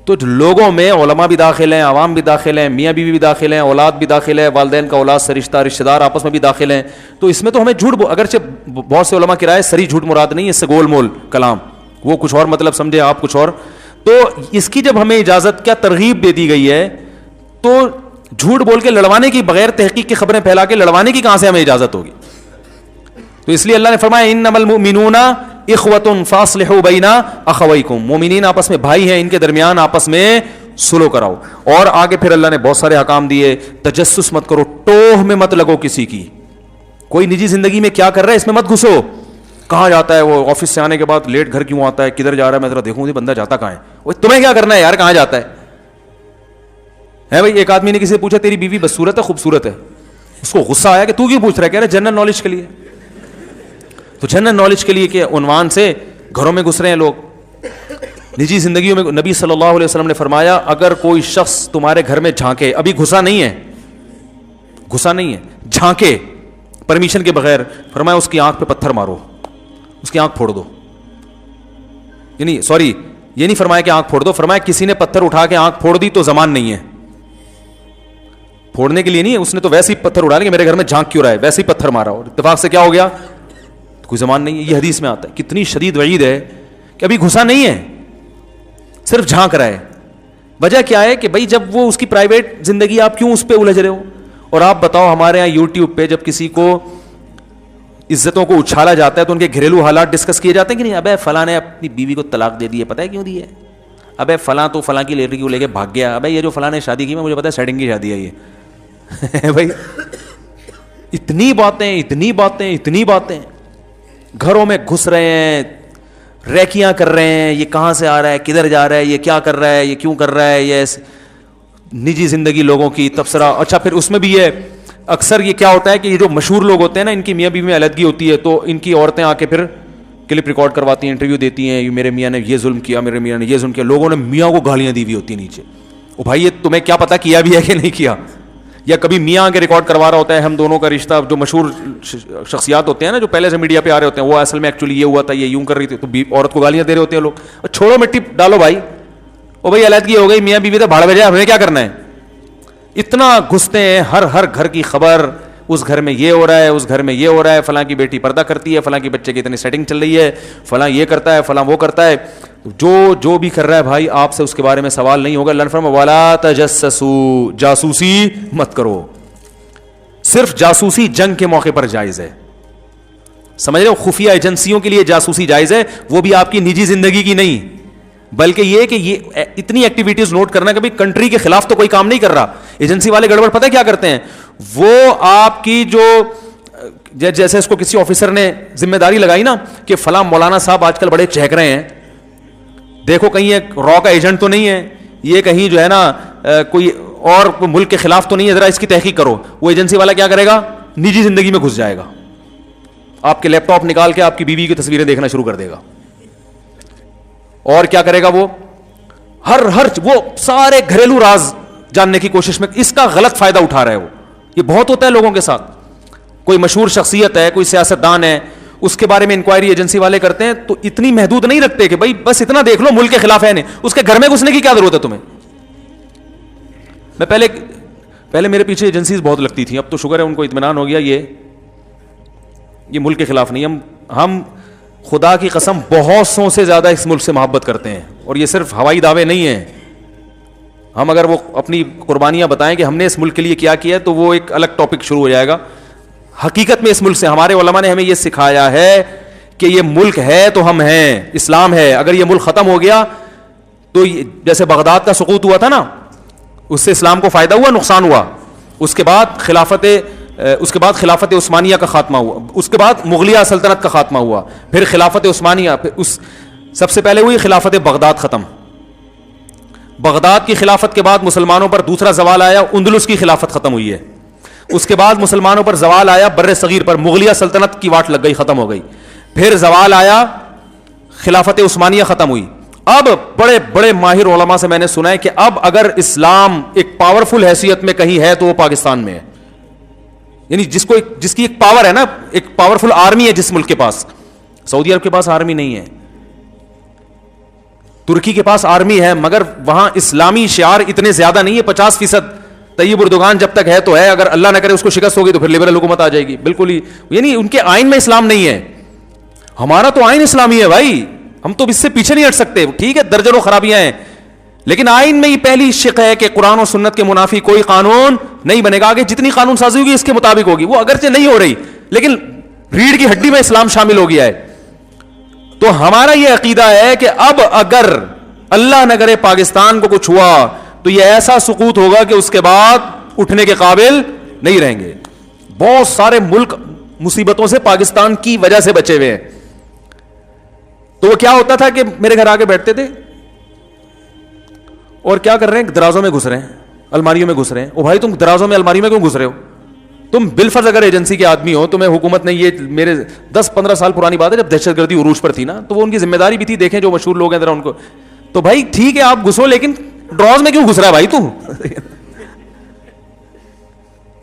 تو لوگوں میں علماء بھی داخل ہیں, عوام بھی داخل ہیں, میاں بیوی بھی داخل ہیں, اولاد بھی داخل ہے, والدین کا اولاد سے رشتہ, رشتہ دار آپس میں بھی داخل ہیں. تو اس میں تو ہمیں جھوٹ, اگرچہ بہت سے علماء کی رائے سری جھوٹ مراد نہیں ہے, اس سے گول مول کلام, وہ کچھ اور مطلب سمجھے, آپ کچھ اور. تو اس کی جب ہمیں اجازت, کیا ترغیب دے دی گئی ہے, تو جھوٹ بول کے لڑوانے کی, بغیر تحقیق کی خبریں پھیلا کے لڑوانے کی کہاں سے ہمیں اجازت ہوگی؟ تو اس لیے اللہ نے فرمایا انما المؤمنون اخوۃ فاصلحوا بین اخویکم, مومنین آپس میں بھائی ہیں, ان کے درمیان آپس میں سلو کراؤ. اور آگے پھر اللہ نے بہت سارے احکام دیے, تجسس مت کرو, ٹوہ میں مت لگو کسی کی, کوئی نجی زندگی میں کیا کر رہا ہے اس میں مت گھسو. کہاں جاتا ہے وہ, آفس سے آنے کے بعد لیٹ گھر کیوں آتا ہے, کدھر جا رہا ہے, میں ذرا دیکھوں بندہ جاتا کہاں ہے, وہ تمہیں کیا کرنا ہے یار, کہاں جاتا ہے بھائی. ایک آدمی نے کسی سے پوچھا تیری بیوی بدصورت ہے خوبصورت ہے, اس کو غصہ آیا کہ تو کیوں پوچھ رہا ہے, کہہ رہا ہے جنرل نالج کے لیے. تو جنرل نالج کے لیے کہ عنوان سے گھروں میں گھس رہے ہیں لوگ, نجی زندگیوں میں. نبی صلی اللہ علیہ وسلم نے فرمایا اگر کوئی شخص تمہارے گھر میں جھانکے, ابھی گھسا نہیں ہے, جھانکے پرمیشن کے بغیر, فرمایا اس کی آنکھ پہ پتھر مارو, اس کی آنکھ پھوڑ دو. یعنی سوری, یہ نہیں فرمایا کہ آنکھ پھوڑ دو, فرمایا کسی نے پتھر اٹھا کے آنکھ پھوڑ دی تو زمان نہیں ہے, پھوڑنے کے لیے نہیں ہے, اس نے تو ویسے ہی پتھر اٹھا کہ میرے گھر میں جھانک کیوں رہا ہے, ویسے ہی پتھر مارا, اور اتفاق سے کیا ہو گیا, کوئی زمان نہیں ہے. یہ حدیث میں آتا ہے. کتنی شدید وعید ہے کہ ابھی گھسا نہیں ہے, صرف جھانک رہا ہے. وجہ کیا ہے کہ بھائی جب وہ اس کی پرائیویٹ زندگی, آپ کیوں اس پہ الجھ رہے ہو. اور آپ بتاؤ ہمارے یہاں یوٹیوب پہ جب کسی کو عزتوں کو اچھالا جاتا ہے تو ان کے گھریلو حالات ڈسکس کیے جاتے ہیں کہ نہیں, ابے فلاں نے اپنی بیوی کو طلاق دے دی ہے, پتہ ہے کیوں دی ہے, ابے فلاں تو فلاں کی لیڈی کو لے کے بھاگ گیا, ابے یہ جو فلاں نے شادی کی مجھے پتا ہے سیٹنگ کی شادی ہے یہ. بھائی اتنی باتیں گھروں میں گھس رہے ہیں, ریکیاں کر رہے ہیں, یہ کہاں سے آ رہا ہے, کدھر جا رہا ہے, یہ کیا کر رہا ہے, یہ کیوں کر رہا ہے, یہ نجی زندگی لوگوں کی تبصرہ. اچھا پھر اس میں بھی یہ اکثر یہ کیا ہوتا ہے کہ یہ جو مشہور لوگ ہوتے ہیں نا, ان کی میاں بیوی میں علیحدگی ہوتی ہے تو ان کی عورتیں آ کے پھر کلپ ریکارڈ کرواتی ہیں, انٹرویو دیتی ہیں, میرے میاں نے یہ ظلم کیا, میرے میاں نے یہ ظلم کیا. لوگوں نے میاں کو گالیاں دی ہوئی ہوتی ہیں نیچے. او بھائی یہ تمہیں کیا پتا کیا بھی ہے کہ نہیں کیا. یا کبھی میاں کے ریکارڈ کروا رہا ہوتا ہے, ہم دونوں کا رشتہ, جو مشہور شخصیات ہوتے ہیں نا جو پہلے سے میڈیا پہ آ رہے ہوتے ہیں, وہ اصل میں ایکچولی یہ ہوا تھا, یہ یوں کر رہی تھی, تو عورت کو گالیاں دے رہے ہوتے ہیں لوگ. چھوڑو مٹی ڈالو بھائی, او بھائی علیحدگی ہو گئی, میاں بیوی تو بھاڑ بجائے, ہمیں کیا کرنا ہے. اتنا گھستے ہیں, ہر گھر کی خبر, اس گھر میں یہ ہو رہا ہے, اس گھر میں یہ ہو رہا ہے, فلاں کی بیٹی پردہ کرتی ہے, فلاں کی بچے کی اتنی سیٹنگ چل رہی ہے, فلاں یہ کرتا ہے, فلاں وہ کرتا ہے. جو بھی کر رہا ہے بھائی, آپ سے اس کے بارے میں سوال نہیں ہوگا. اللہ نے فرمایا ولا تجسسوا, جاسوسی مت کرو. صرف جاسوسی جنگ کے موقع پر جائز ہے, سمجھ رہے ہو, خفیہ ایجنسیوں کے لیے جاسوسی جائز ہے, وہ بھی آپ کی نجی زندگی کی نہیں, بلکہ یہ کہ یہ اتنی ایکٹیویٹیز نوٹ کرنا کہ بھائی کنٹری کے خلاف تو کوئی کام نہیں کر رہا. ایجنسی والے گڑبڑ پتہ کیا کرتے ہیں, وہ آپ کی جو جیسے اس کو کسی آفیسر نے ذمہ داری لگائی نا کہ فلاں مولانا صاحب آج کل بڑے چہک رہے ہیں, دیکھو کہیں ایک را کا ایجنٹ تو نہیں ہے, یہ کہیں جو ہے نا کوئی اور ملک کے خلاف تو نہیں ہے, ذرا اس کی تحقیق کرو. وہ ایجنسی والا کیا کرے گا, نجی زندگی میں گھس جائے گا, آپ کے لیپ ٹاپ نکال کے آپ کی بیوی کی تصویریں دیکھنا شروع کر دے گا. اور کیا کرے گا, وہ ہر وہ سارے گھریلو راز جاننے کی کوشش میں اس کا غلط فائدہ اٹھا رہا ہے. وہ یہ بہت ہوتا ہے لوگوں کے ساتھ. کوئی مشہور شخصیت ہے, کوئی سیاستدان ہے, اس کے بارے میں انکوائری ایجنسی والے کرتے ہیں تو اتنی محدود نہیں رکھتے کہ بھائی بس اتنا دیکھ لو ملک کے خلاف ہے نہیں, اس کے گھر میں گھسنے کی کیا ضرورت ہے تمہیں. میں پہلے میرے پیچھے ایجنسیز بہت لگتی تھیں, اب تو شکر ہے ان کو اطمینان ہو گیا, یہ ملک کے خلاف نہیں. ہم خدا کی قسم بہت سو سے زیادہ اس ملک سے محبت کرتے ہیں, اور یہ صرف ہوائی دعوے نہیں ہیں. ہم اگر وہ اپنی قربانیاں بتائیں کہ ہم نے اس ملک کے لیے کیا کیا ہے تو وہ ایک الگ ٹاپک شروع ہو جائے گا. حقیقت میں اس ملک سے ہمارے علماء نے ہمیں یہ سکھایا ہے کہ یہ ملک ہے تو ہم ہیں, اسلام ہے. اگر یہ ملک ختم ہو گیا تو جیسے بغداد کا سقوط ہوا تھا نا, اس سے اسلام کو فائدہ ہوا, نقصان ہوا. اس کے بعد خلافت عثمانیہ کا خاتمہ ہوا, اس کے بعد مغلیہ سلطنت کا خاتمہ ہوا, پھر خلافت عثمانیہ, پھر سب سے پہلے ہوئی خلافت بغداد ختم. بغداد کی خلافت کے بعد مسلمانوں پر دوسرا زوال آیا, اندلس کی خلافت ختم ہوئی ہے. اس کے بعد مسلمانوں پر زوال آیا بر صغیر پر, مغلیہ سلطنت کی واٹ لگ گئی, ختم ہو گئی. پھر زوال آیا, خلافت عثمانیہ ختم ہوئی. اب بڑے بڑے ماہر علماء سے میں نے سنا ہے کہ اب اگر اسلام ایک پاورفل حیثیت میں کہیں ہے تو وہ پاکستان میں ہے. یعنی جس کی ایک پاور ہے نا, ایک پاورفل آرمی ہے جس ملک کے پاس. سعودی عرب کے پاس آرمی نہیں ہے, ترکی کے پاس آرمی ہے, مگر وہاں اسلامی شعار اتنے زیادہ نہیں ہے. 50% طیب اردوغان جب تک ہے تو ہے, اگر اللہ نہ کرے اس کو شکست ہوگی تو پھر لبرل حکومت آ جائے گی. بالکل ہی, یعنی ان کے آئین میں اسلام نہیں ہے. ہمارا تو آئین اسلامی ہے بھائی, ہم تو اس سے پیچھے نہیں ہٹ سکتے. ٹھیک ہے درجنوں خرابیاں ہیں, لیکن آئین میں یہ پہلی شق ہے کہ قرآن و سنت کے منافی کوئی قانون نہیں بنے گا. آگے جتنی قانون سازی ہوگی اس کے مطابق ہوگی, وہ اگرچہ نہیں ہو رہی لیکن ریڑھ کی ہڈی میں اسلام شامل ہو گیا ہے. تو ہمارا یہ عقیدہ ہے کہ اب اگر اللہ نہ کرے پاکستان کو کچھ ہوا تو یہ ایسا سقوط ہوگا کہ اس کے بعد اٹھنے کے قابل نہیں رہیں گے. بہت سارے ملک مصیبتوں سے پاکستان کی وجہ سے بچے ہوئے ہیں. تو وہ کیا ہوتا تھا کہ میرے گھر آ کے بیٹھتے تھے اور کیا کر رہے ہیں, درازوں میں گھس رہے ہیں, الماریوں میں گھس رہے ہیں. او بھائی تم درازوں میں الماری میں کیوں گھس رہے ہو؟ تم بالفرض اگر ایجنسی کے آدمی ہو, تمہیں حکومت نے, یہ میرے 10-15 سال پرانی بات ہے جب دہشت گردی عروج پر تھی نا, تو وہ ان کی ذمہ داری بھی تھی. دیکھیں جو مشہور لوگ ہیں ذرا ان کو, تو بھائی ٹھیک ہے آپ گھسو, لیکن ڈراز میں کیوں گھس رہا ہے بھائی تو؟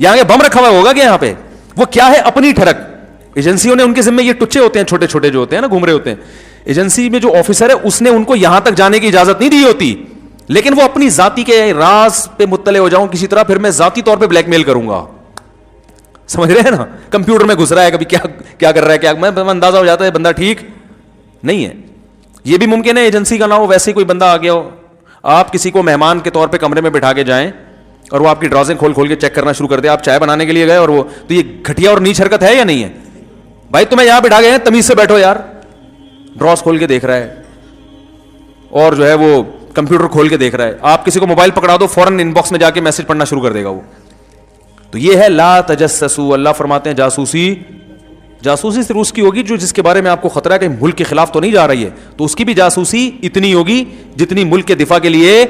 یہاں بم رکھا ہوا ہوگا کہ یہاں پہ وہ کیا ہے اپنی ٹھڑک. ایجنسیوں نے ان کے ذمہ یہ ٹچے ہوتے ہیں, چھوٹے چھوٹے جو ہوتے ہیں نا, گھوم رہے ہوتے ہیں. ایجنسی میں جو آفیسر ہے اس نے ان کو یہاں تک جانے کی اجازت نہیں دی ہوتی, لیکن وہ اپنی ذاتی کے راز پہ مطلع ہو جاؤں کسی طرح, پھر میں ذاتی طور پہ بلیک میل کروں گا. سمجھ رہے ہیں نا, کمپیوٹر میں گھس رہا ہے, کبھی کیا کر رہا ہے, کیا میں اندازہ ہو جاتا ہے بندہ ٹھیک نہیں ہے. یہ بھی ممکن ہے ایجنسی کا نہ ہو, ویسے ہی کوئی بندہ آ گیا ہو, آپ کسی کو مہمان کے طور پہ کمرے میں بٹھا کے جائیں اور وہ آپ کی ڈرازیں کھول کے چیک کرنا شروع کر دے. آپ چائے بنانے کے لیے گئے اور وہ, تو یہ گھٹیا اور نیچ حرکت ہے یا نہیں ہے؟ بھائی تمہیں یہاں بٹھا گئے ہیں, تمیز سے بیٹھو یار. ڈراز کھول کے دیکھ رہا ہے اور جو ہے وہ کمپیوٹر کھول کے دیکھ رہا ہے. آپ کسی کو موبائل پکڑا دو, فوراً ان باکس میں جا کے میسج پڑھنا شروع کر دے گا وہ. تو یہ ہے لا تجسسوا. اللہ فرماتے ہیں جاسوسی صرف اس کی ہوگی جو جس کے بارے میں آپ کو خطرہ ہے کہ ملک کے خلاف تو نہیں جا رہی ہے, تو اس کی بھی جاسوسی اتنی ہوگی جتنی ملک کے دفاع کے لیے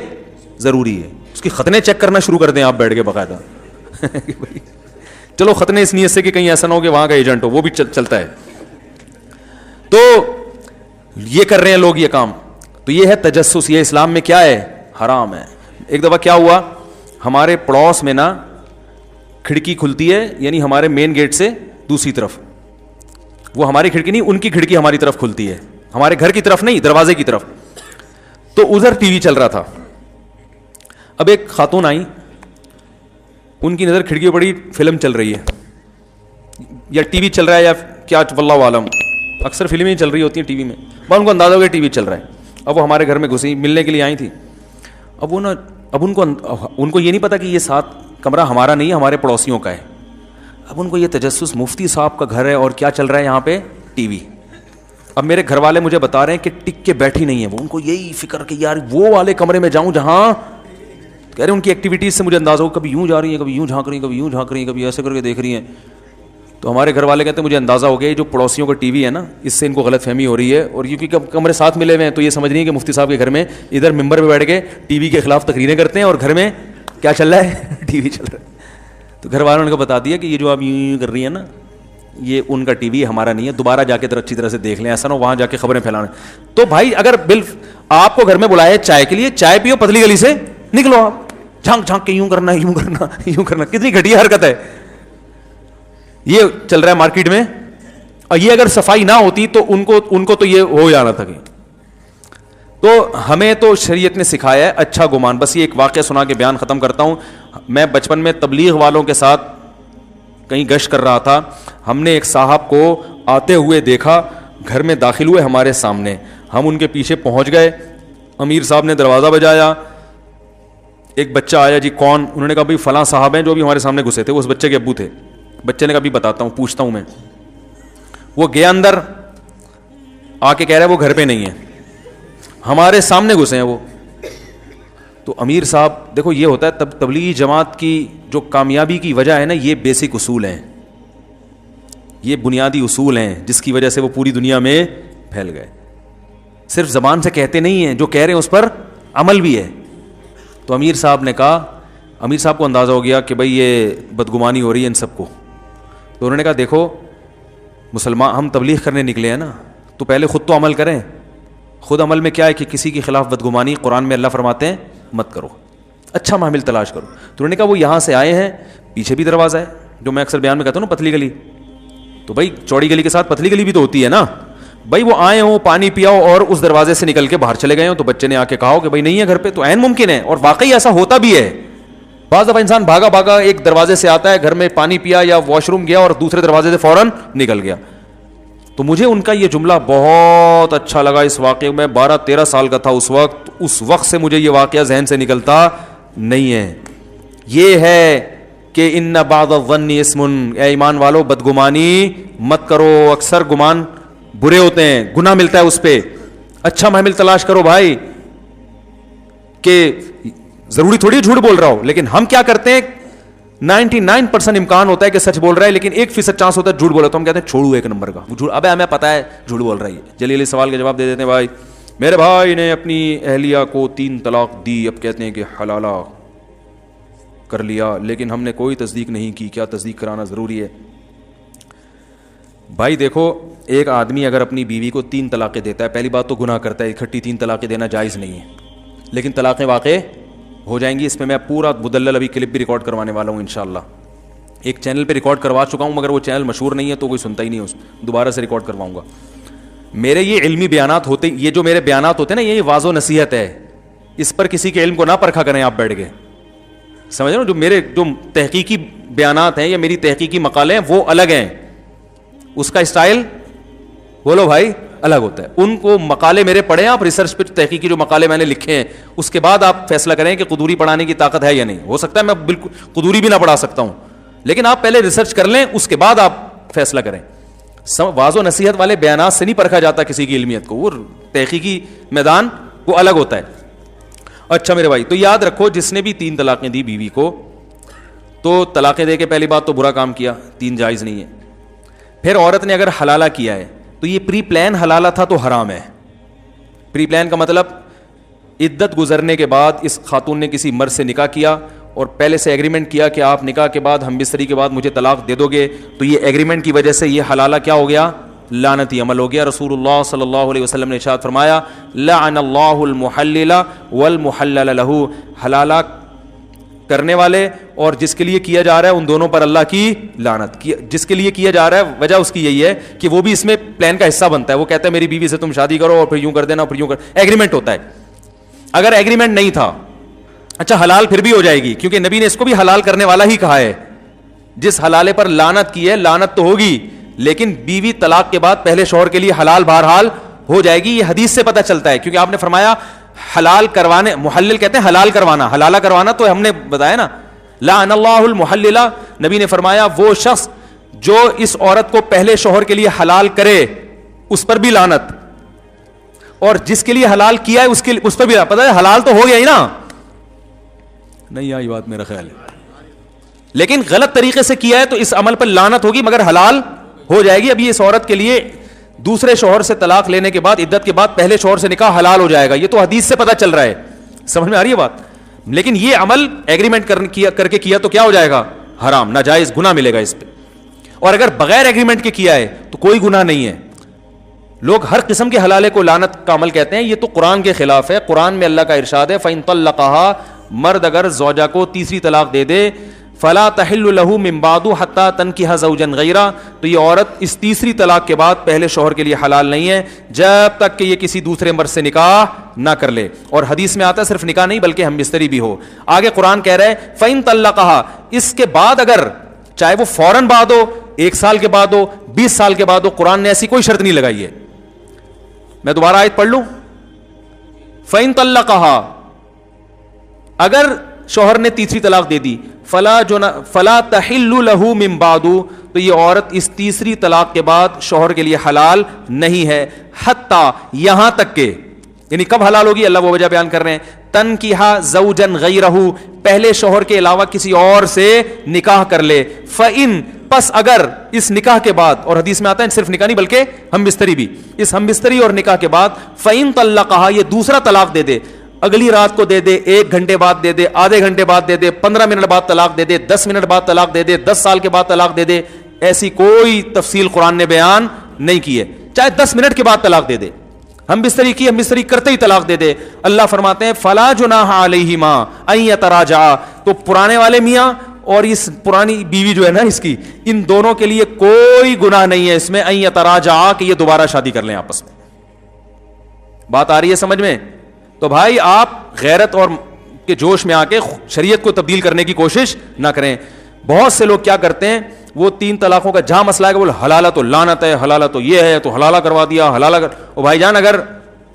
ضروری ہے. اس کی خطنے چیک کرنا شروع کر دیں آپ بیٹھ کے باقاعدہ. چلو خطنے اس نیت سے کہ کہیں ایسا نہ ہو کہ وہاں کا ایجنٹ ہو, وہ بھی چلتا ہے. تو یہ کر رہے ہیں لوگ یہ کام. تو یہ ہے تجسس, یہ اسلام میں کیا ہے, حرام ہے. ایک دفعہ کیا ہوا, ہمارے پڑوس میں نا کھڑکی کھلتی ہے, یعنی ہمارے مین گیٹ سے دوسری طرف, وہ ہماری کھڑکی نہیں, ان کی کھڑکی ہماری طرف کھلتی ہے, ہمارے گھر کی طرف نہیں, دروازے کی طرف. تو ادھر ٹی وی چل رہا تھا. اب ایک خاتون آئی, ان کی نظر کھڑکی بڑی فلم چل رہی ہے یا ٹی وی چل رہا ہے یا کیا, واللہ عالم, اکثر فلمیں چل رہی ہوتی ہیں ٹی وی میں. ان کو اندازہ ہو گیا ٹی وی چل رہا ہے. اب وہ ہمارے گھر میں گھسی, ملنے کے لیے آئی تھی. اب وہ نا, اب ان کو یہ نہیں پتا کہ یہ ساتھ کمرہ ہمارا نہیں ہے, ہمارے پڑوسیوں کا ہے. اب ان کو یہ تجسس, مفتی صاحب کا گھر ہے اور کیا چل رہا ہے یہاں پہ, ٹی وی. اب میرے گھر والے مجھے بتا رہے ہیں کہ ٹک کے بیٹھی نہیں ہے وہ, ان کو یہی فکر کہ یار وہ والے کمرے میں جاؤں جہاں, کہہ رہے ہیں ان کی ایکٹیویٹیز سے مجھے اندازہ ہو, کبھی یوں جا رہی ہیں, کبھی یوں جھانک رہی ہیں, کبھی یوں جھانک رہی ہیں, کبھی ایسے کر کے دیکھ رہی ہیں. تو ہمارے گھر والے کہتے ہیں مجھے اندازہ ہو گیا جو پڑوسیوں کا ٹی وی ہے نا, اس سے ان کو غلط فہمی ہو رہی ہے, اور کیونکہ کمرے ساتھ ملے ہوئے ہیں تو یہ سمجھ رہی ہیں کہ مفتی صاحب کے گھر میں ادھر ممبر پہ بیٹھ کے ٹی وی کے خلاف تقریریں کرتے ہیں اور گھر میں کیا چل رہا ہے, ٹی وی چل رہا ہے. تو گھر والوں نے کو بتا دیا کہ یہ جو آپ یوں کر رہی ہیں نا, یہ ان کا ٹی وی ہمارا نہیں ہے, دوبارہ جا کے اچھی طرح سے دیکھ لیں, ایسا نہ وہاں جا کے خبریں پھیلانے. تو بھائی اگر آپ کو گھر میں بلایا چائے کے لیے, چائے پیو, پتلی گلی سے نکلو, آپ جھانک جھانک کے یوں کرنا یوں کرنا یوں کرنا, کتنی گھٹیا حرکت ہے. یہ چل رہا ہے مارکیٹ میں, اور یہ اگر صفائی نہ ہوتی تو ان کو تو یہ ہو جانا تھا. کہ تو ہمیں تو شریعت نے سکھایا ہے اچھا گمان. بس یہ ایک واقعہ سنا کے بیان ختم کرتا ہوں. میں بچپن میں تبلیغ والوں کے ساتھ کہیں گشت کر رہا تھا, ہم نے ایک صاحب کو آتے ہوئے دیکھا, گھر میں داخل ہوئے ہمارے سامنے, ہم ان کے پیچھے پہنچ گئے, امیر صاحب نے دروازہ بجایا, ایک بچہ آیا, جی کون؟ انہوں نے کہا بھائی فلاں صاحب ہیں جو بھی ہمارے سامنے گھسے تھے, وہ اس بچے کے ابو تھے. بچے نے کہا بھی بتاتا ہوں, پوچھتا ہوں میں. وہ گیا اندر, آ کے کہہ رہا ہے وہ گھر پہ نہیں ہے, ہمارے سامنے گھسے ہیں وہ. تو امیر صاحب, دیکھو یہ ہوتا ہے تبلیغی جماعت کی جو کامیابی کی وجہ ہے نا, یہ بیسک اصول ہیں, یہ بنیادی اصول ہیں جس کی وجہ سے وہ پوری دنیا میں پھیل گئے. صرف زبان سے کہتے نہیں ہیں, جو کہہ رہے ہیں اس پر عمل بھی ہے. تو امیر صاحب نے کہا, امیر صاحب کو اندازہ ہو گیا کہ بھئی یہ بدگمانی ہو رہی ہے ان سب کو. تو انہوں نے کہا دیکھو مسلمان, ہم تبلیغ کرنے نکلے ہیں نا, تو پہلے خود تو عمل کریں. خود عمل میں کیا ہے کہ کسی کے خلاف بدگمانی, قرآن میں اللہ فرماتے ہیں مت کرو, اچھا معامل تلاش کرو. تو انہوں نے کہا وہ یہاں سے آئے ہیں, پیچھے بھی دروازہ ہے, جو میں اکثر بیان میں کہتا ہوں نا پتلی گلی, تو بھائی چوڑی گلی کے ساتھ پتلی گلی بھی تو ہوتی ہے نا. بھائی وہ آئے ہوں, پانی پیاؤ اور اس دروازے سے نکل کے باہر چلے گئے ہوں, تو بچے نے آ کے کہا ہو کہ بھائی نہیں ہے گھر پہ, تو عین ممکن ہے, اور واقعی ایسا ہوتا بھی ہے. بعض دفعہ انسان بھاگا بھاگا ایک دروازے سے آتا ہے, گھر میں پانی پیا یا واش روم گیا اور دوسرے دروازے سے فوراً نکل گیا. تو مجھے ان کا یہ جملہ بہت اچھا لگا اس واقعے میں. 12-13 سال کا تھا اس وقت سے مجھے یہ واقعہ ذہن سے نکلتا نہیں ہے. یہ ہے کہ ان بعض الظن اسم, اے ایمان والو بدگمانی مت کرو, اکثر گمان برے ہوتے ہیں, گناہ ملتا ہے اس پہ. اچھا محمل تلاش کرو بھائی, کہ ضروری تھوڑی جھوٹ بول رہا ہو, لیکن ہم کیا کرتے ہیں 99% امکان ہوتا ہے کہ سچ بول رہا ہے, لیکن 1% چانس ہوتا ہے جھوٹ بولا, تو ہم کہتے ہیں چھوڑو ایک نمبر کا جھوٹ, ابے ہمیں پتا ہے جھوٹ بول رہی ہے. جلیل سوال کا جواب دے دیتے ہیں. بھائی میرے بھائی نے اپنی اہلیہ کو 3 طلاق دی, اب کہتے ہیں کہ حلالہ کر لیا, لیکن ہم نے کوئی تصدیق نہیں کی, کیا تصدیق کرانا ضروری ہے؟ بھائی دیکھو, ایک آدمی اگر اپنی بیوی کو 3 طلاقیں دیتا ہے, پہلی بات تو گناہ کرتا ہے, اکٹھی 3 طلاقیں دینا جائز نہیں ہے, لیکن طلاقیں واقع ہو جائیں گی. اس میں پورا مدلل ابھی کلپ بھی ریکارڈ کروانے والا ہوں انشاءاللہ. ایک چینل پہ ریکارڈ کروا چکا ہوں, مگر وہ چینل مشہور نہیں ہے تو کوئی سنتا ہی نہیں, دوبارہ سے ریکارڈ کرواؤں گا. میرے یہ علمی بیانات ہوتے, یہ جو میرے بیانات ہوتے ہیں نا, یہ واضح نصیحت ہے, اس پر کسی کے علم کو نہ پرکھا کریں آپ بیٹھ کے, سمجھ رہے ہو. جو میرے جو تحقیقی بیانات ہیں یا میری تحقیقی مقالے ہیں وہ الگ ہیں, اس کا اسٹائل بولو بھائی الگ ہوتا ہے. ان کو مقالے میرے پڑھے ہیں آپ, ریسرچ پہ تحقیقی جو مقالے میں نے لکھے ہیں, اس کے بعد آپ فیصلہ کریں کہ قدوری پڑھانے کی طاقت ہے یا نہیں. ہو سکتا ہے میں بالکل قدوری بھی نہ پڑھا سکتا ہوں, لیکن آپ پہلے ریسرچ کر لیں, اس کے بعد آپ فیصلہ کریں. واضح نصیحت والے بیانات سے نہیں پرکھا جاتا کسی کی علمیت کو, وہ تحقیقی میدان وہ الگ ہوتا ہے. اچھا میرے بھائی, تو یاد رکھو جس نے بھی 3 طلاقیں دی بیوی کو, تو طلاقیں دے کے پہلی بات تو برا کام کیا, 3 جائز نہیں ہے. پھر عورت نے اگر حلالہ کیا ہے تو یہ پری پلان حلالہ تھا تو حرام ہے. پری پلان کا مطلب عدت گزرنے کے بعد اس خاتون نے کسی مرد سے نکاح کیا اور پہلے سے ایگریمنٹ کیا کہ آپ نکاح کے بعد ہم بستری کے بعد مجھے طلاق دے دو گے, تو یہ ایگریمنٹ کی وجہ سے یہ حلالہ کیا ہو گیا, لعنتی عمل ہو گیا. رسول اللہ صلی اللہ علیہ وسلم نے ارشاد فرمایا لعن اللہ المحلل والمحلل له, حلالہ کرنے والے اور جس کے لیے کیا جا رہا ہے ان دونوں پر اللہ کی لعنت. جس کے لیے کیا جا رہا ہے وجہ اس کی یہی ہے کہ وہ بھی اس میں پلان کا حصہ بنتا ہے. وہ کہتا ہے میری بیوی سے تم شادی کرو اور پھر یوں کر دینا, پھر یوں کر, ایگریمنٹ ہوتا ہے. اگر ایگریمنٹ نہیں تھا, اچھا حلال پھر بھی ہو جائے گی, کیونکہ نبی نے اس کو بھی حلال کرنے والا ہی کہا ہے. جس حلالے پر لعنت کی ہے لعنت تو ہوگی, لیکن بیوی طلاق کے بعد پہلے شوہر کے لیے حلال بہرحال ہو جائے گی. یہ حدیث سے پتہ چلتا ہے, کیونکہ آپ نے فرمایا حلال کروانے, محلل کہتے ہیں حلال کروانا, حلالہ کروانا تو ہم نے بتایا نا, لعن اللہ المحللہ. نبی نے فرمایا وہ شخص جو اس عورت کو پہلے شوہر کے لیے حلال کرے اس پر بھی لعنت, اور جس کے لیے حلال کیا ہے اس پر بھی پتہ ہے حلال تو ہو گیا ہی نا. نہیں آئی بات میرا خیال ہے, لیکن غلط طریقے سے کیا ہے تو اس عمل پر لعنت ہوگی, مگر حلال ہو جائے گی. اب یہ اس عورت کے لیے دوسرے شوہر سے طلاق لینے کے بعد عدت کے بعد پہلے شوہر سے نکاح حلال ہو جائے گا, یہ تو حدیث سے پتہ چل رہا ہے. سمجھ میں آ رہی ہے بات؟ لیکن یہ عمل ایگریمنٹ کر کے کیا تو کیا ہو جائے گا, حرام, ناجائز, گناہ ملے گا اس پہ. اور اگر بغیر ایگریمنٹ کے کیا ہے تو کوئی گناہ نہیں ہے. لوگ ہر قسم کے حلالے کو لعنت کا عمل کہتے ہیں, یہ تو قرآن کے خلاف ہے. قرآن میں اللہ کا ارشاد ہے فَإِن طَلَّقَهَا, مرد اگر زوجہ کو تیسری طلاق دے دے, فلا تحل له من بعد حتى تنكح زوجا غيره, تو یہ عورت اس تیسری طلاق کے بعد پہلے شوہر کے لیے حلال نہیں ہے جب تک کہ یہ کسی دوسرے مرد سے نکاح نہ کر لے. اور حدیث میں آتا ہے صرف نکاح نہیں بلکہ ہم بستری بھی ہو. آگے قرآن کہہ رہا ہے فإن طلقها, اس کے بعد اگر چاہے وہ فوراً بعد ہو, 1 سال کے بعد ہو, 20 سال کے بعد ہو, قرآن نے ایسی کوئی شرط نہیں لگائی ہے. میں دوبارہ آیت پڑھ لوں, فإن طلقها, اگر شوہر نے تیسری طلاق دے دی, فلا تحل له من بعد, تو یہ عورت اس تیسری طلاق کے بعد شوہر کے لیے حلال نہیں ہے, حتی, یہاں تک کہ, یعنی کب حلال ہوگی اللہ وہ وجہ بیان کر رہے ہیں, تنکیحا زوجا غیرہ, پہلے شوہر کے علاوہ کسی اور سے نکاح کر لے. فإن, پس اگر اس نکاح کے بعد, اور حدیث میں آتا ہے صرف نکاح نہیں بلکہ ہم بستری بھی, اس ہم بستری اور نکاح کے بعد فإن طلقها, یہ دوسرا طلاق دے دے, اگلی رات کو دے دے, 1 گھنٹے بعد دے دے, آدھے گھنٹے بعد دے دے, 15 منٹ بعد طلاق دے دے, 10 منٹ بعد طلاق دے دے, 10 سال کے بعد طلاق دے دے, ایسی کوئی تفصیل قرآن نے بیان نہیں کی ہے. چاہے 10 منٹ کے بعد طلاق دے دے, ہم بستری کی, ہم بستری کرتے ہی طلاق دے دے, اللہ فرماتے ہیں فلا جناح علیہما ان یتراجعا, تو پرانے والے میاں اور اس پرانی بیوی جو ہے نا اس کی, ان دونوں کے لیے کوئی گناہ نہیں ہے اس میں ان یتراجعا کہ یہ دوبارہ شادی کر لیں آپس میں. بات آ رہی ہے سمجھ میں؟ تو بھائی آپ غیرت اور کے جوش میں آ کے شریعت کو تبدیل کرنے کی کوشش نہ کریں. بہت سے لوگ کیا کرتے ہیں, وہ 3 طلاقوں کا جہاں مسئلہ ہے کہ وہ حلالہ تو لعنت ہے, حلالہ تو یہ ہے, تو حلالہ کروا دیا, حلالہ کر. او بھائی جان, اگر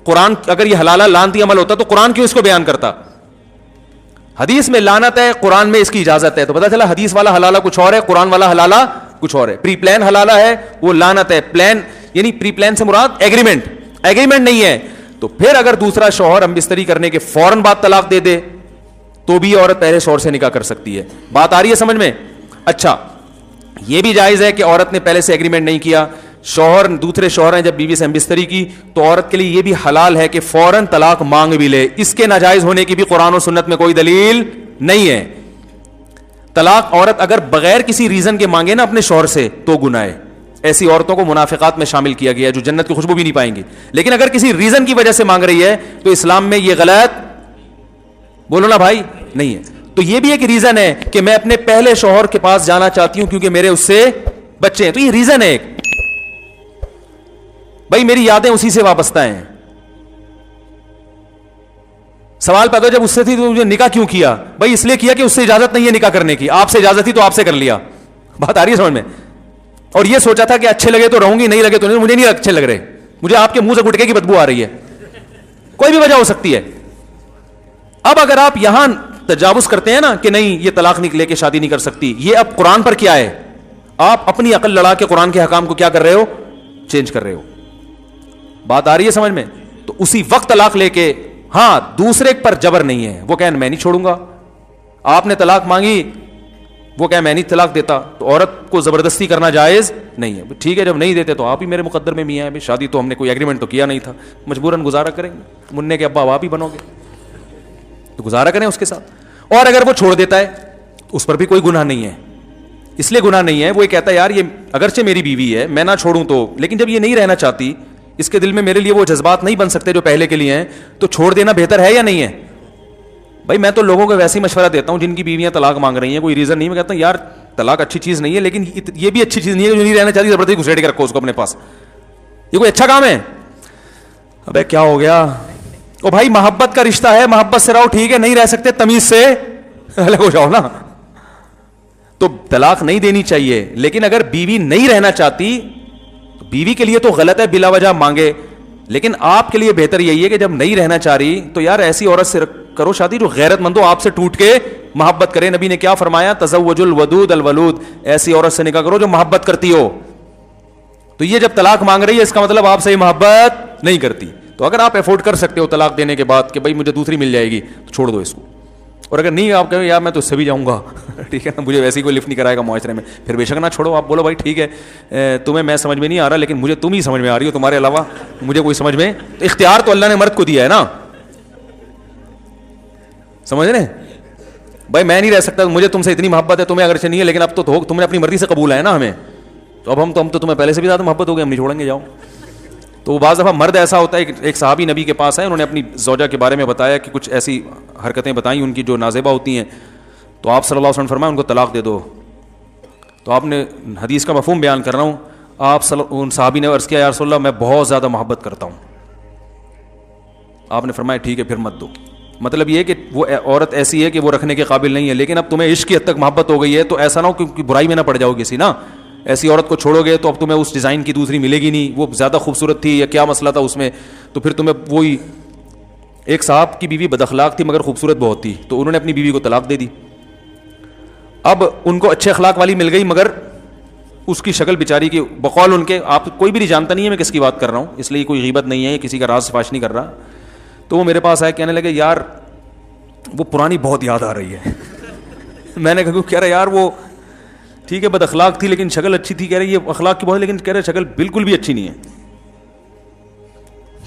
قرآن, اگر یہ حلالہ لعنتی عمل ہوتا تو قرآن کیوں اس کو بیان کرتا؟ حدیث میں لعنت ہے, قرآن میں اس کی اجازت ہے, تو پتہ چلا حدیث والا حلالہ کچھ اور ہے, قرآن والا حلالہ کچھ اور ہے. پری پلان حلالہ ہے, وہ لعنت ہے. پلان یعنی پری پلان سے مراد ایگریمنٹ, ایگریمنٹ نہیں ہے. تو پھر اگر دوسرا شوہر ہم بستری کرنے کے فوراً بعد طلاق دے دے تو بھی عورت پہلے شوہر سے نکاح کر سکتی ہے. بات آ رہی ہے سمجھ میں؟ اچھا, یہ بھی جائز ہے کہ عورت نے پہلے سے ایگریمنٹ نہیں کیا, شوہر دوسرے شوہر ہیں جب بیوی سے ہم بستری کی, تو عورت کے لیے یہ بھی حلال ہے کہ فوراً طلاق مانگ بھی لے. اس کے ناجائز ہونے کی بھی قرآن و سنت میں کوئی دلیل نہیں ہے. طلاق عورت اگر بغیر کسی ریزن کے مانگے نا اپنے شوہر سے تو گناہ ہے. ایسی عورتوں کو منافقات میں شامل کیا گیا ہے جو جنت کی خوشبو بھی نہیں پائیں گی. لیکن اگر کسی ریزن کی وجہ سے مانگ رہی ہے تو اسلام میں یہ غلط, بولو نا بھائی, نہیں ہے. تو یہ بھی ایک ریزن ہے کہ میں اپنے پہلے شوہر کے پاس جانا چاہتی ہوں کیونکہ میرے اس سے بچے ہیں, تو یہ ریزن ہے ایک. بھائی میری یادیں اسی سے وابستہ ہیں. سوال پیدا جب اس سے تھی تو مجھے نکاح کیوں کیا؟ بھائی اس لیے کیا کہ اس سے اجازت نہیں ہے نکاح کرنے کی, آپ سے اجازت تھی تو آپ سے کر لیا. بات آ رہی ہے سمجھ میں؟ اور یہ سوچا تھا کہ اچھے لگے تو رہوں گی, نہیں لگے تو نہیں. مجھے نہیں اچھے لگ رہے, مجھے آپ کے منہ سے گٹکے کی بدبو آ رہی ہے. کوئی بھی وجہ ہو سکتی ہے. اب اگر آپ یہاں تجاوز کرتے ہیں نا کہ نہیں یہ طلاق لے کے شادی نہیں کر سکتی, یہ اب قرآن پر کیا ہے؟ آپ اپنی عقل لڑا کے قرآن کے حکام کو کیا کر رہے ہو؟ چینج کر رہے ہو. بات آ رہی ہے سمجھ میں؟ تو اسی وقت طلاق لے کے, ہاں دوسرے پر جبر نہیں ہے, وہ کہیں میں نہیں چھوڑوں گا. آپ نے طلاق مانگی, وہ کہیں میں نہیں طلاق دیتا, تو عورت کو زبردستی کرنا جائز نہیں ہے. ٹھیک ہے, جب نہیں دیتے تو آپ ہی میرے مقدر میں میاں ہیں, شادی تو ہم نے کوئی ایگریمنٹ تو کیا نہیں تھا, مجبوراً گزارا کریں گے. منع کے ابا آپ ہی بنو گے تو گزارا کریں اس کے ساتھ. اور اگر وہ چھوڑ دیتا ہے اس پر بھی کوئی گناہ نہیں ہے. اس لیے گناہ نہیں ہے, وہ یہ کہتا ہے یار یہ اگرچہ میری بیوی ہے میں نہ چھوڑوں تو, لیکن جب یہ نہیں رہنا چاہتی, اس کے دل میں میرے لیے وہ جذبات نہیں بن سکتے جو پہلے کے لیے ہیں, تو چھوڑ دینا بہتر ہے یا نہیں ہے؟ بھائی میں تو لوگوں کو ویسے ہی مشورہ دیتا ہوں جن کی بیویاں طلاق مانگ رہی ہیں, کوئی ریزن نہیں. میں کہتا ہوں یار طلاق اچھی چیز نہیں ہے, لیکن یہ بھی اچھی چیز نہیں ہے جو نہیں رہنا چاہتی زبردستی گھسیٹ کے رکھو اس کو اپنے پاس. یہ کوئی اچھا کام ہے؟ ابے کیا ہو گیا؟ او بھائی محبت کا رشتہ ہے, محبت سے رہو, ٹھیک ہے, نہیں رہ سکتے تمیز سے الگ ہو جاؤ نا. تو طلاق نہیں دینی چاہیے, لیکن اگر بیوی نہیں رہنا چاہتی تو بیوی کے لیے تو غلط ہے بلا وجہ مانگے, لیکن آپ کے لیے بہتر یہی ہے کہ جب نہیں رہنا چاہ رہی تو یار ایسی عورت سے کرو شادی جو غیرت مند ہو, آپ سے ٹوٹ کے محبت کرے. نبی نے کیا فرمایا؟ تزوج الودود الولود, ایسی عورت سے نکاح کرو جو محبت کرتی ہو. تو یہ جب طلاق مانگ رہی ہے اس کا مطلب آپ سے یہ محبت نہیں کرتی. تو اگر آپ افورڈ کر سکتے ہو طلاق دینے کے بعد کہ بھائی مجھے دوسری مل جائے گی تو چھوڑ دو اس کو. اور اگر نہیں آپ کہیں یار میں تو اس سے بھی جاؤں گا, ٹھیک ہے نا, مجھے ویسے ہی کوئی لفٹ نہیں کرائے گا معاشرے میں, پھر بے شک نہ چھوڑو. آپ بولو بھائی ٹھیک ہے تمہیں میں سمجھ میں نہیں آ رہا لیکن مجھے تم ہی سمجھ میں آ رہی ہو, تمہارے علاوہ مجھے کوئی سمجھ میں. تو اختیار تو اللہ نے مرد کو دیا ہے نا, سمجھ رہے بھائی میں نہیں رہ سکتا, مجھے تم سے اتنی محبت ہے, تمہیں اگرچہ نہیں ہے لیکن اب تو تم نے اپنی مرضی سے قبول ہے نا ہمیں, تو اب ہم تو تمہیں پہلے سے بھی زیادہ محبت ہو گئی, ہم نہیں چھوڑیں گے, جاؤ. تو بعض دفعہ مرد ایسا ہوتا ہے, ایک صحابی نبی کے پاس ہے, انہوں نے اپنی زوجہ کے بارے میں بتایا کہ کچھ ایسی حرکتیں بتائیں ان کی جو نازیبہ ہوتی ہیں, تو آپ صلی اللہ علیہ وسلم فرمایا ان کو طلاق دے دو. تو آپ نے حدیث کا مفہوم بیان کر رہا ہوں, آپ ان صحابی نے عرض کیا یا رسول اللہ میں بہت زیادہ محبت کرتا ہوں. آپ نے فرمایا ٹھیک ہے پھر مت دو. مطلب یہ کہ وہ عورت ایسی ہے کہ وہ رکھنے کے قابل نہیں ہے, لیکن اب تمہیں عشق کی حد تک محبت ہو گئی ہے تو ایسا نہ ہو کہ برائی میں نہ پڑ جاؤ کسی نا. ایسی عورت کو چھوڑو گے تو اب تمہیں اس ڈیزائن کی دوسری ملے گی نہیں, وہ زیادہ خوبصورت تھی یا کیا مسئلہ تھا اس میں, تو پھر تمہیں وہی. ایک صاحب کی بیوی بد اخلاق تھی مگر خوبصورت بہت تھی, تو انہوں نے اپنی بیوی کو طلاق دے دی. اب ان کو اچھے اخلاق والی مل گئی مگر اس کی شکل بیچاری کی بقول ان کے, آپ کوئی بھی نہیں جانتا نہیں ہے میں کس کی بات کر رہا ہوں, اس لیے کوئی غیبت نہیں ہے, کسی کا راز فاش نہیں کر رہا. تو وہ میرے پاس آئے, کہنے لگے یار وہ پرانی بہت یاد آ رہی ہے. میں نے کہا کہہ رہا یار وہ ٹھیک ہے بد اخلاق تھی لیکن شکل اچھی تھی. کہہ رہے یہ اخلاق کی بہت, لیکن کہہ رہے شکل بالکل بھی اچھی نہیں ہے.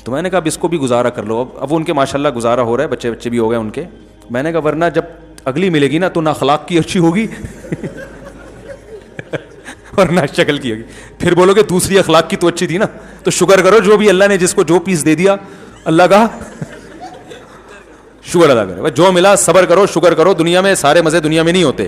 تو میں نے کہا اب اس کو بھی گزارا کر لو. اب ان کے ماشاءاللہ گزارا ہو رہا ہے, بچے بھی ہو گئے ان کے. میں نے کہا ورنہ جب اگلی ملے گی نا تو نہ اخلاق کی اچھی ہوگی اور نہ شکل کی ہوگی, پھر بولو کہ دوسری اخلاق کی تو اچھی تھی نا. تو شکر کرو جو بھی اللہ نے جس کو جو پیس دے دیا اللہ کا شکر ادا کرے, جو ملا صبر کرو شکر کرو. دنیا میں سارے مزے دنیا میں نہیں ہوتے,